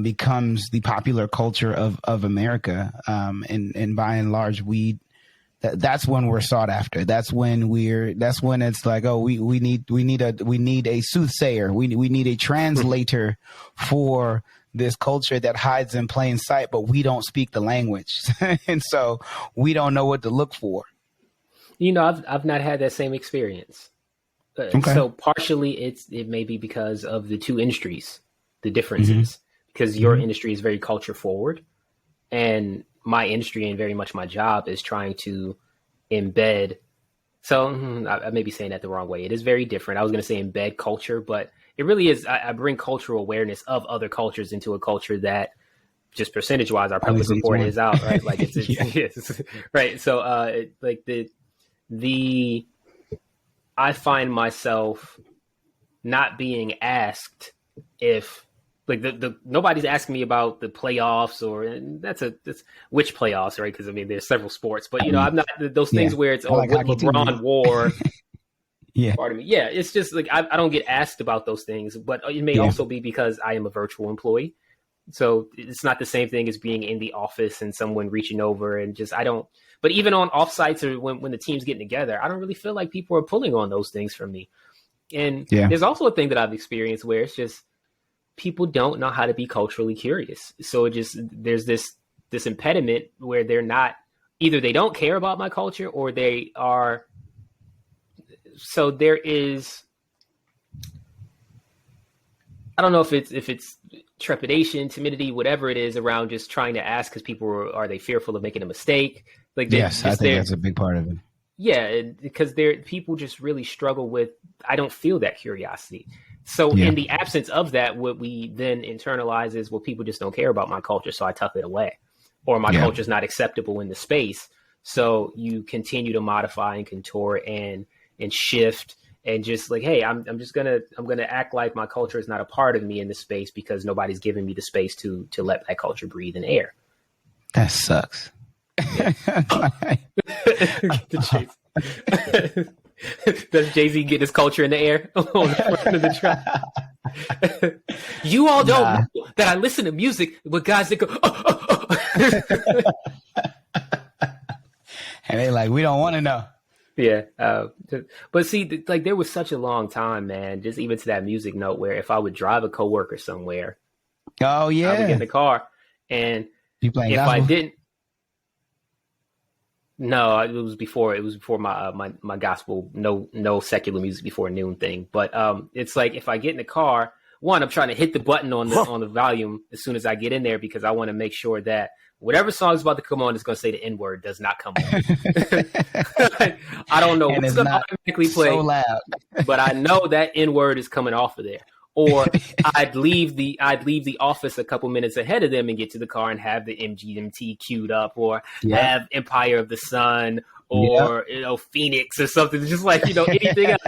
Becomes the popular culture of America. And by and large, that's when we're sought after. That's when it's like, oh, we need a soothsayer. We need a translator for this culture that hides in plain sight, but we don't speak the language. And so we don't know what to look for. I've not had that same experience. Okay. So partially it may be because of the two industries, the differences. Because your industry is very culture forward, and my industry and very much my job is trying to embed. So I may be saying that the wrong way. It is very different. I was going to say embed culture, but it really is. I bring cultural awareness of other cultures into a culture that, just percentage wise, our public report is out, right? Like it's right. So I find myself not being asked if. Like nobody's asking me about the playoffs or that's which playoffs, right? Because I mean, there's several sports, but I'm not those things where it's what LeBron wore. Yeah, pardon me. Yeah, it's just like I don't get asked about those things, but it may also be because I am a virtual employee, so it's not the same thing as being in the office and someone reaching over and just I don't. But even on offsites or when the team's getting together, I don't really feel like people are pulling on those things from me. And there's also a thing that I've experienced where it's just. People don't know how to be culturally curious. So there's this impediment where they're not, either they don't care about my culture or they are. So there is, I don't know if it's trepidation, timidity, whatever it is around just trying to ask because people are they fearful of making a mistake? Like yes, I think that's a big part of it. Yeah, because people just really struggle with, I don't feel that curiosity. So in the absence of that, what we then internalize is, well, people just don't care about my culture, so I tuck it away. Or my culture is not acceptable in the space. So you continue to modify and contour and shift and just like, hey, I'm gonna act like my culture is not a part of me in the space because nobody's giving me the space to let that culture breathe and air. That sucks. Does Jay-Z get his culture in the air on the front of the track? You all don't know that I listen to music with guys that go, and they like, we don't want to know. Yeah. But see, like there was such a long time, man, just even to that music note where if I would drive a coworker somewhere, I would get in the car and if gospel? I didn't, no, it was before my gospel, no secular music before noon thing. But it's like if I get in the car, one, I'm trying to hit the button on the volume as soon as I get in there because I want to make sure that whatever song is about to come on is going to say the N-word does not come on. I don't know what's going to automatically play, so loud. but I know that N-word is coming off of there. Or I'd leave the office a couple minutes ahead of them and get to the car and have the MGMT queued up, or have Empire of the Sun, or Phoenix or something, just like anything else.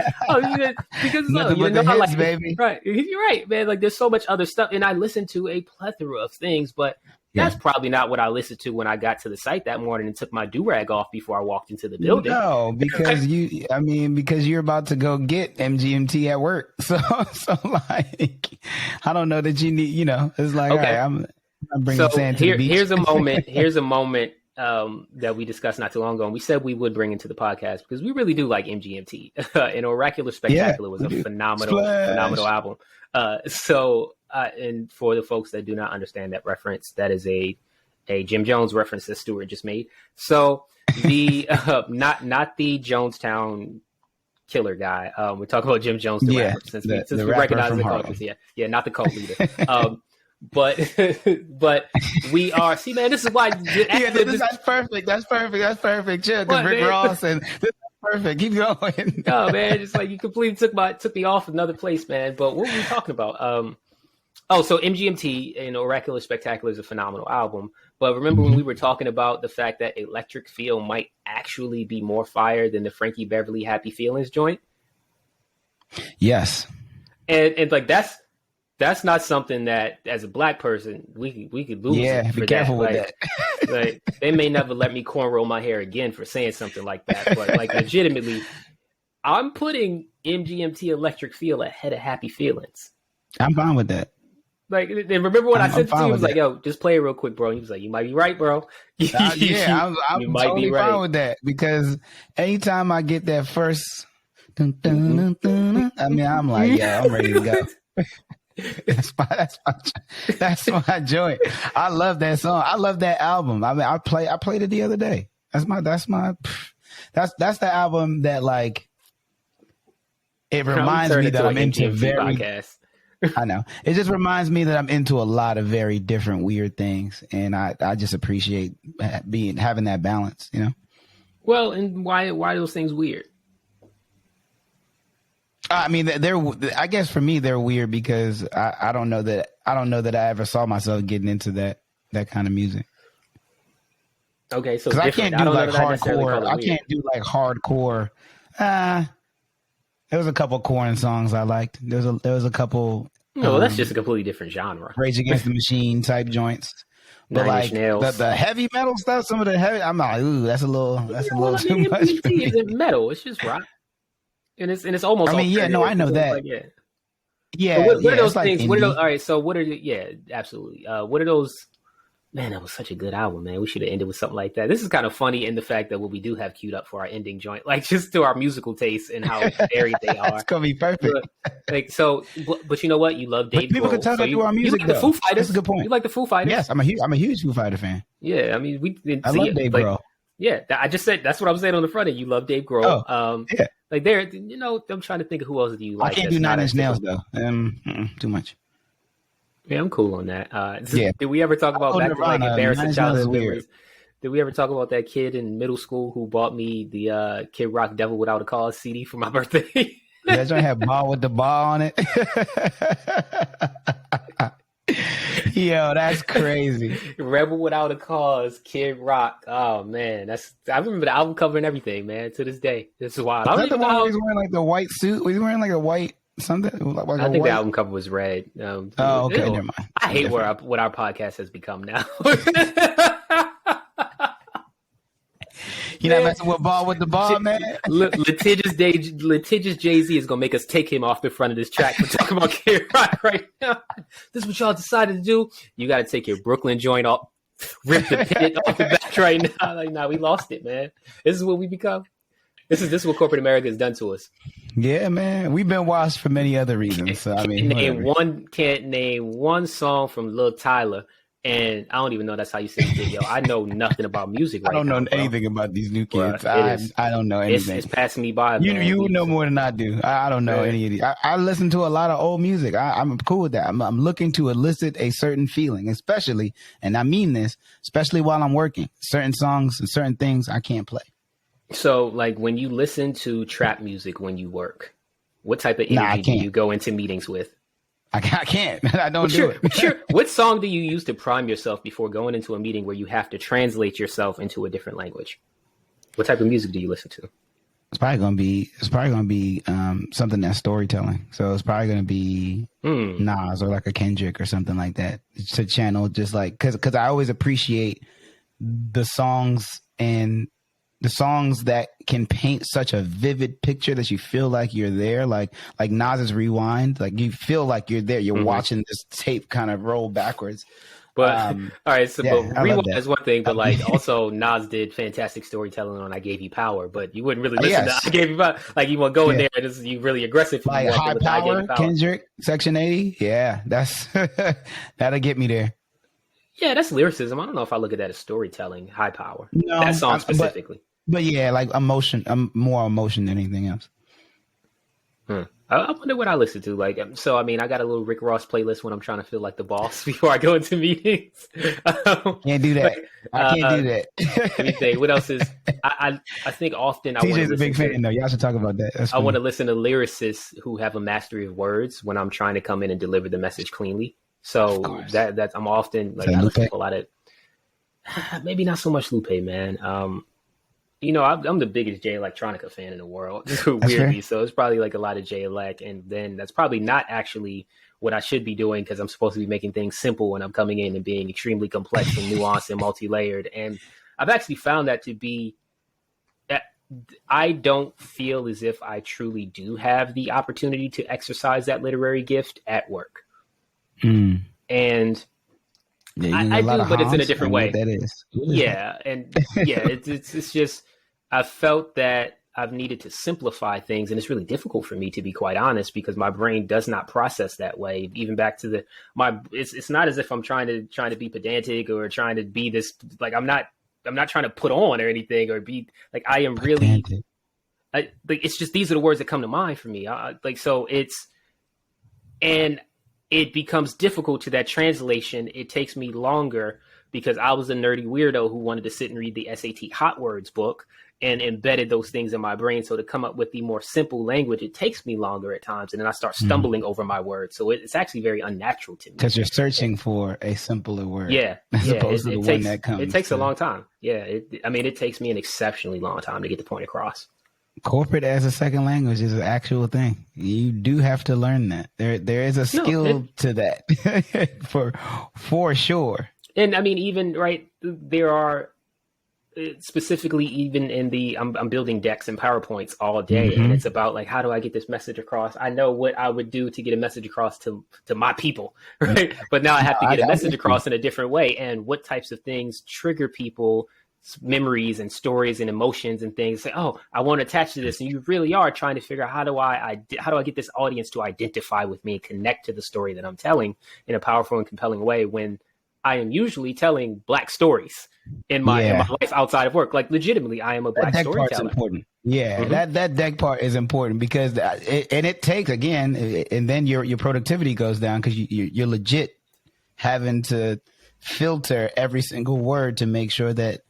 Because I like baby. Right, you're right, man. Like there's so much other stuff, and I listen to a plethora of things, but that's probably not what I listened to when I got to the site that morning and took my do-rag off before I walked into the building. No, because because you're about to go get MGMT at work. So like, I don't know that you need, it's like, okay. All right, I'm bringing sand to the beach. Here's a moment that we discussed not too long ago, and we said we would bring into the podcast because we really do like MGMT. And Oracular Spectacular was a phenomenal album. And for the folks that do not understand that reference, that is a Jim Jones reference that Stuart just made. So the not the Jonestown killer guy. We're talking about Jim Jones, the rapper, since we recognize the cult. Yeah, not the cult leader. But we are. See, man, this is why. That's perfect. That's perfect. Chill, because Rick Ross and this is perfect. Keep going. No, man, it's like you completely took me off another place, man. But what were we talking about? So MGMT and Oracular Spectacular is a phenomenal album. But remember when we were talking about the fact that Electric Feel might actually be more fire than the Frankie Beverly Happy Feelings joint? Yes. And like that's not something that, as a black person, we could lose. Yeah, for be careful that. with that. Like, they may never let me cornrow my hair again for saying something like that. But like, legitimately, I'm putting MGMT Electric Feel ahead of Happy Feelings. I'm fine with that. Like, and remember when I said to you, he was like, "Yo, just play it real quick, bro." And he was like, "You might be right, bro." I'm totally fine with that, because anytime I get that first, I'm like, I'm ready to go. That's my joint. I love that song. I love that album. I mean, I played it the other day. That's the album that, like, it reminds me that I'm into very podcast. I know. It just reminds me that I'm into a lot of very different weird things, and I just appreciate having that balance, Well, and why those things weird? I mean, I guess for me they're weird because I don't know that I ever saw myself getting into that kind of music. Okay, so because I can't do like hardcore. I can't do like hardcore. There was a couple Korn songs I liked. There was a couple. No, that's just a completely different genre. Rage Against the Machine type joints. But like the heavy metal stuff, some of the heavy, I'm like, ooh, that's a little too much. MGMT isn't metal; it's just rock. And it's almost. I mean, I know that. Like, yeah. What are those things? What are those? All right. So what are? Yeah, absolutely. What are those? Man, that was such a good album, man. We should have ended with something like that. This is kind of funny in the fact that what we do have queued up for our ending joint, like just to our musical tastes and how varied they are. It's gonna be perfect. But you know what? You love Dave Grohl. People can tell that through our music. You like the Foo Fighters. That's a good point. You like the Foo Fighters? Yes, I'm a huge Foo Fighter fan. Yeah, I mean, I love Dave Grohl. Yeah, I just said that's what I was saying on the front end. You love Dave Grohl. Yeah. Like there, I'm trying to think of who else do you like. I can't do Nine Inch Nails though. Too much. Yeah, I'm cool on that. Did we ever talk about back to like embarrassing childhood memories? Did we ever talk about that kid in middle school who bought me the Kid Rock Devil Without a Cause CD for my birthday? That joint had Ball with the Ball on it. Yo, that's crazy. Rebel Without a Cause, Kid Rock. Oh man, I remember the album cover and everything, man. To this day, this is wild. Was that the one where he's wearing like the white suit? Was he wearing like a white something? Like I think the album cover was red. Okay, never mind. I hate what our podcast has become now. You're not messing with Ball with the Ball, man. Litigious Jay-Z is gonna make us take him off the front of this track. We're talking about Kid Rock right now. This is what y'all decided to do. You got to take your Brooklyn joint off, rip the pit off the back right now. Like, nah, we lost it, man. This is what we become. This is what corporate America has done to us. Yeah, man. We've been washed for many other reasons. So I mean, can't name one song from Lil Tyler. And I don't even know that's how you say it, yo. I know nothing about music right now. I don't know anything about these new kids. I don't know anything. It's passing me by. You know more than I do. I don't know any of these. I listen to a lot of old music. I'm cool with that. I'm looking to elicit a certain feeling, especially, and I mean this, especially while I'm working. Certain songs and certain things I can't play. So, like, when you listen to trap music when you work, what type of energy do you go into meetings with? I can't. I don't do it. What song do you use to prime yourself before going into a meeting where you have to translate yourself into a different language? What type of music do you listen to? It's probably gonna be something that's storytelling. So it's probably gonna be Nas or like a Kendrick or something like that to channel just like because I always appreciate the songs and the songs that can paint such a vivid picture that you feel like you're there, like Nas's Rewind, like you feel like you're there. You're watching this tape kind of roll backwards. But all right, so but Rewind is one thing, but like also Nas did fantastic storytelling on "I Gave You Power," but you wouldn't really listen to "I Gave You Power." Like you want to go in there and just, you really aggressive. Like High Power, Kendrick, Section 80. Yeah, that's that'll get me there. Yeah, that's lyricism. I don't know if I look at that as storytelling. High Power, no, that song specifically. But yeah, like emotion. More emotion than anything else. I wonder what I listen to. Like, so I mean, I got a little Rick Ross playlist when I'm trying to feel like the boss before I go into meetings. Can't do that. I can't do that. Let me think. What else is? I think often TJ's a big fan though. Y'all should talk about that. I want to listen to lyricists who have a mastery of words when I'm trying to come in and deliver the message cleanly. So that's I'm often like I listen to a lot of maybe not so much Lupe, man. You know, I'm the biggest Jay Electronica fan in the world, weirdly. So it's probably like a lot of Jay Elect, and then that's probably not actually what I should be doing because I'm supposed to be making things simple when I'm coming in and being extremely complex and nuanced and multi-layered. And I've actually found that to be that I don't feel as if I truly do have the opportunity to exercise that literary gift at work. And I do, but it's in a different way. That is. Yeah, and yeah, it's just I felt that I've needed to simplify things, and it's really difficult for me to be quite honest because my brain does not process that way. Even back to it's not as if I'm trying to be pedantic or trying to be this like I'm not trying to put on or anything or be like I am really. Like it's just these are the words that come to mind for me. It becomes difficult to that translation. It takes me longer because I was a nerdy weirdo who wanted to sit and read the SAT Hot Words book and embedded those things in my brain. So to come up with the more simple language, it takes me longer at times. And then I start stumbling over my words. So it's actually very unnatural to me. Because you're searching for a simpler word. Yeah. As opposed to the one that comes. It takes a long time. Yeah. It takes me an exceptionally long time to get the point across. Corporate as a second language is an actual thing. You do have to learn that. There is a skill to that for sure. And I mean, even there are specifically even in the I'm building decks and PowerPoints all day, and it's about like how do I get this message across? I know what I would do to get a message across to my people, right? But now I have to get a message across in a different way, and what types of things trigger people. Memories and stories and emotions and things. Say, oh, I want to attach to this, and you really are trying to figure out how do I get this audience to identify with me and connect to the story that I'm telling in a powerful and compelling way. When I am usually telling Black stories in my life outside of work, like legitimately, I am a Black storyteller. Part's important. Yeah, that deck part is important because it takes again, and then your productivity goes down because you're legit having to filter every single word to make sure that.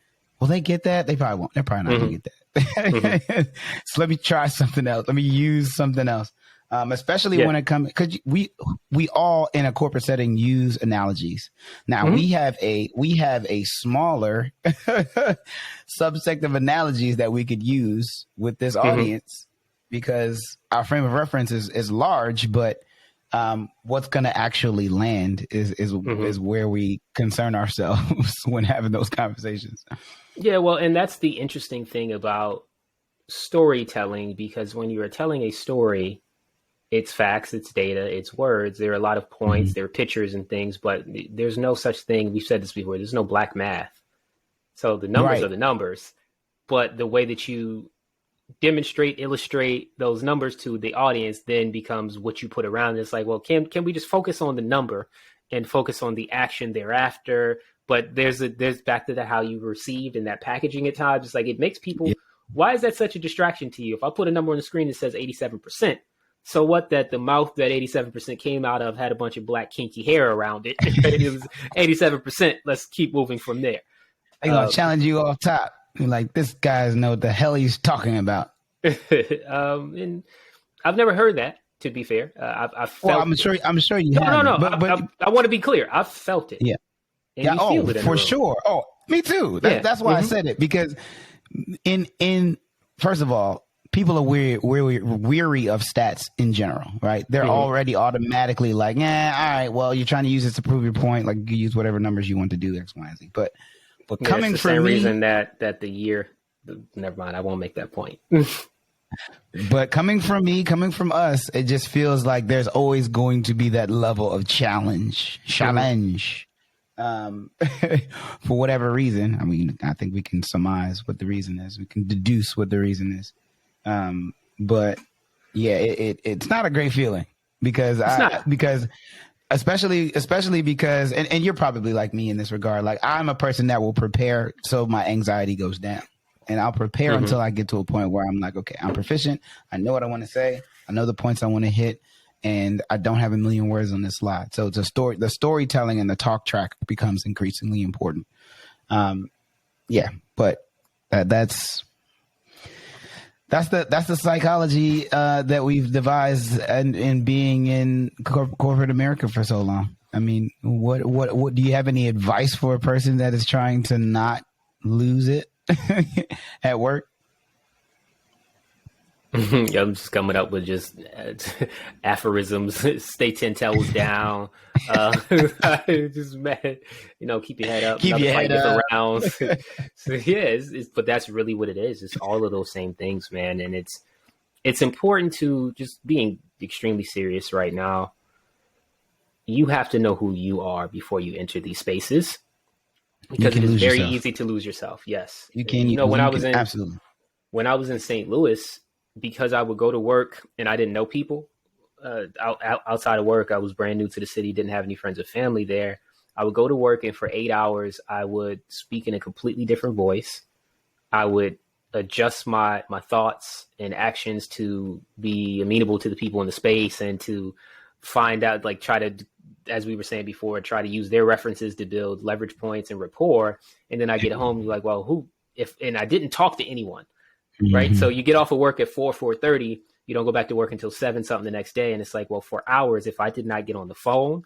Will they get that? They probably won't. They're probably not going to get that. So let me try something else. Let me use something else. Especially when it comes, because we all in a corporate setting use analogies. Now we have a smaller subsect of analogies that we could use with this audience because our frame of reference is large, but what's going to actually land is where we concern ourselves when having those conversations. Yeah, well, and that's the interesting thing about storytelling, because when you are telling a story, it's facts, it's data, it's words. There are a lot of points, there are pictures and things, but there's no such thing. We've said this before. There's no black math. So the numbers are the numbers, but the way that you demonstrate, illustrate those numbers to the audience then becomes what you put around. It's like, well, can we just focus on the number and focus on the action thereafter? But there's back to how you received and that packaging at times. It's like it makes people. Why is that such a distraction to you? If I put a number on the screen that says 87%, so what? That the mouth that 87% came out of had a bunch of black kinky hair around it. It was 87%. Let's keep moving from there. They're gonna challenge you off top. You're like, this guy's know what the hell he's talking about. And I've never heard that. To be fair, I felt. Well, I'm sure you have. No. But I want to be clear. I felt it. Yeah. And yeah. You feel it for sure. Oh, me too. That's why I said it, because in first of all, people are weary of stats in general, right? They're already automatically like, all right, well, you're trying to use this to prove your point. Like, you use whatever numbers you want to do, X, Y, and Z. But coming it's the from same me, reason that the year. Never mind. I won't make that point. But coming from me, coming from us, it just feels like there's always going to be that level of challenge. For whatever reason. I mean, I think we can surmise what the reason is. We can deduce what the reason is. But yeah, it's not a great feeling, because especially because, and you're probably like me in this regard. Like, I'm a person that will prepare so my anxiety goes down, and I'll prepare until I get to a point where I'm like, okay, I'm proficient. I know what I want to say. I know the points I want to hit, and I don't have a million words on this slide. So the storytelling and the talk track becomes increasingly important. But that's the psychology that we've devised in being in corporate America for so long. I mean, what do you have any advice for a person that is trying to not lose it at work? Yeah, I'm just coming up with just aphorisms. Stay 10 toes down. Just man, keep your head up. Keep your head up. Rounds. So yeah, but that's really what it is. It's all of those same things, man. And it's important to, just being extremely serious right now, you have to know who you are before you enter these spaces, because it is very easy to lose yourself. Yes, you can. Absolutely. When I was in St. Louis, because I would go to work and I didn't know people outside of work. I was brand new to the city, didn't have any friends or family there. I would go to work, and for 8 hours, I would speak in a completely different voice. I would adjust my thoughts and actions to be amenable to the people in the space, and to find out, like, try to, as we were saying before, try to use their references to build leverage points and rapport. And then I get home, like, well, and I didn't talk to anyone. Right. So you get off of work at 4:30, you don't go back to work until 7 something the next day. And it's like, well, for hours, if I did not get on the phone,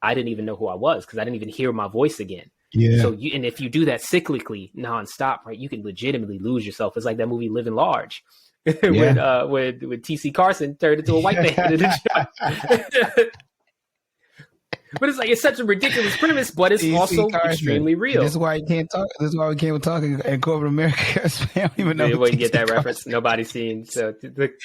I didn't even know who I was, because I didn't even hear my voice again. Yeah. So and if you do that cyclically nonstop, right, you can legitimately lose yourself. It's like that movie Living Large when T.C. Carson turned into a white man in the show. But it's like, it's such a ridiculous premise, but it's also extremely real. This is why you can't talk. This is why we can't talk in corporate America. I don't even know. You wouldn't get that reference. Nobody's seen. So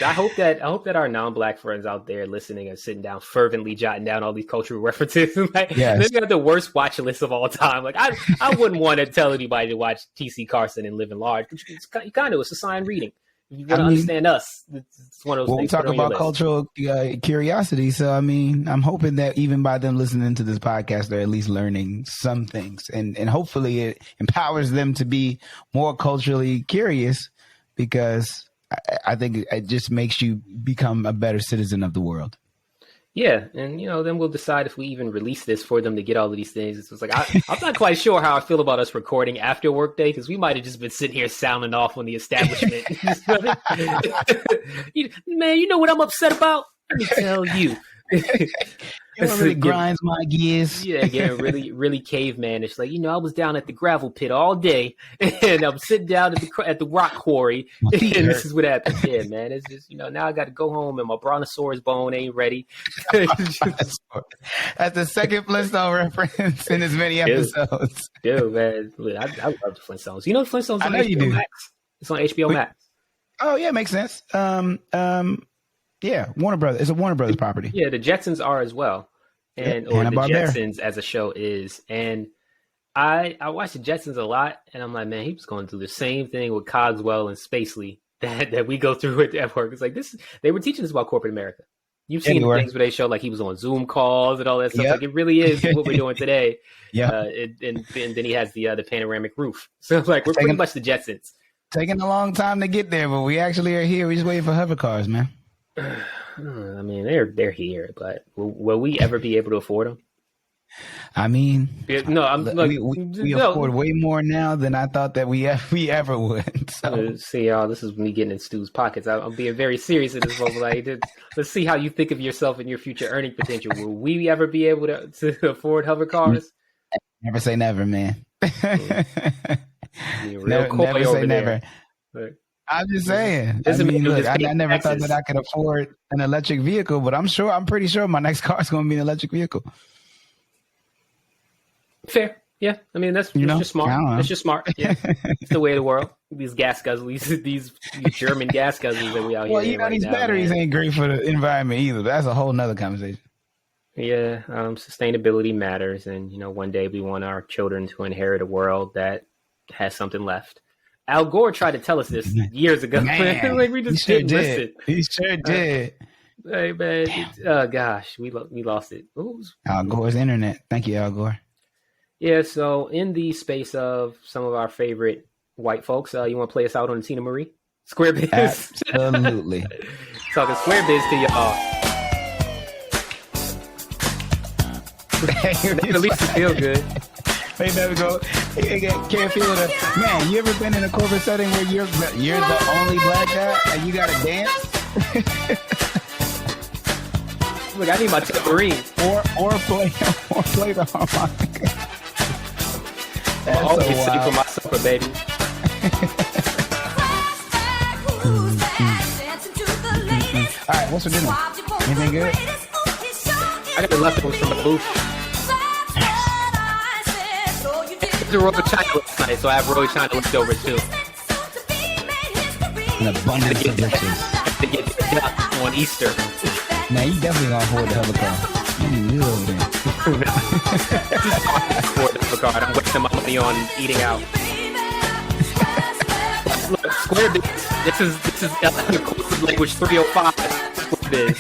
I hope that our non-Black friends out there listening are sitting down, fervently jotting down all these cultural references. Like, yes. They've got the worst watch list of all time. Like, I wouldn't want to tell anybody to watch T.C. Carson and Living Large. It's a sign reading. You got to understand us. It's one of those things. We talk about cultural curiosity. So, I mean, I'm hoping that even by them listening to this podcast, they're at least learning some things. And hopefully it empowers them to be more culturally curious, because I think it just makes you become a better citizen of the world. Yeah. And, then we'll decide if we even release this for them to get all of these things. It's like, I'm not quite sure how I feel about us recording after workday, because we might have just been sitting here sounding off on the establishment. Man, you know what I'm upset about? Let me tell you. It really grinds my gears. Yeah, getting really, really cavemanish. Like, I was down at the gravel pit all day, and I'm sitting down at the rock quarry, and this is what happens. Yeah, man. It's just, now I got to go home, and my brontosaurus bone ain't ready. That's the second Flintstone reference in as many episodes. Dude, man. I love the Flintstones. You know the Flintstones on HBO Max? It's on HBO Max. Oh, yeah, makes sense. Yeah, Warner Brothers. It's a Warner Brothers property. Yeah, the Jetsons are as well, or the Jetsons as a show is. And I watch the Jetsons a lot, and I'm like, man, he was going through the same thing with Cogswell and Spacely that we go through at work. It's like this. They were teaching us about corporate America. You've seen the things where they show, like, he was on Zoom calls and all that stuff. Yep. Like, it really is what we're doing today. Yeah, and then he has the panoramic roof. So like, we're pretty much the Jetsons. Taking a long time to get there, but we actually are here. We're just waiting for hover cars, man. I mean, they're here, but will we ever be able to afford them? I mean, no, I'm like, we afford way more now than I thought that we ever would. So see, y'all, this is me getting in Stu's pockets. I'm being very serious at this moment. Like, let's see how you think of yourself and your future earning potential. Will we ever be able to afford hover cars? Never say never, man. Never say never. I'm just saying. I never thought that I could afford an electric vehicle, but I'm pretty sure my next car is going to be an electric vehicle. Fair. Yeah. I mean, that's just smart. That's just smart. Yeah. It's the way of the world. These gas guzzlers, these German gas guzzlers that we out here. Well, these batteries ain't great for the environment either. That's a whole nother conversation. Yeah. Sustainability matters. And, one day we want our children to inherit a world that has something left. Al Gore tried to tell us this years ago. Like, we just didn't listen. He sure did. Hey, man. Oh, gosh. We lost it. Al Gore's internet. Thank you, Al Gore. Yeah, so in the space of some of our favorite white folks, you want to play us out on Tina Marie? Square Biz? Absolutely. Talking Square Biz to y'all. At least it feel good. They never go. Can't feel it. Man, you ever been in a corporate setting where you're the only black guy and you got to dance? Look, I need my tambourine. Or play the harmonica. I'll always sing for my supper, baby. All right, what's for dinner? Anything good? I got the leftovers from the booth. The Royal China last night, so I have Royal China left over too. An abundance of riches. To get duck on Easter. Man, you definitely gonna afford the hover car. You will then. Afford the hover car. I'm wasting my money on eating out. Look, Square Biz. This is language 305. Square Biz.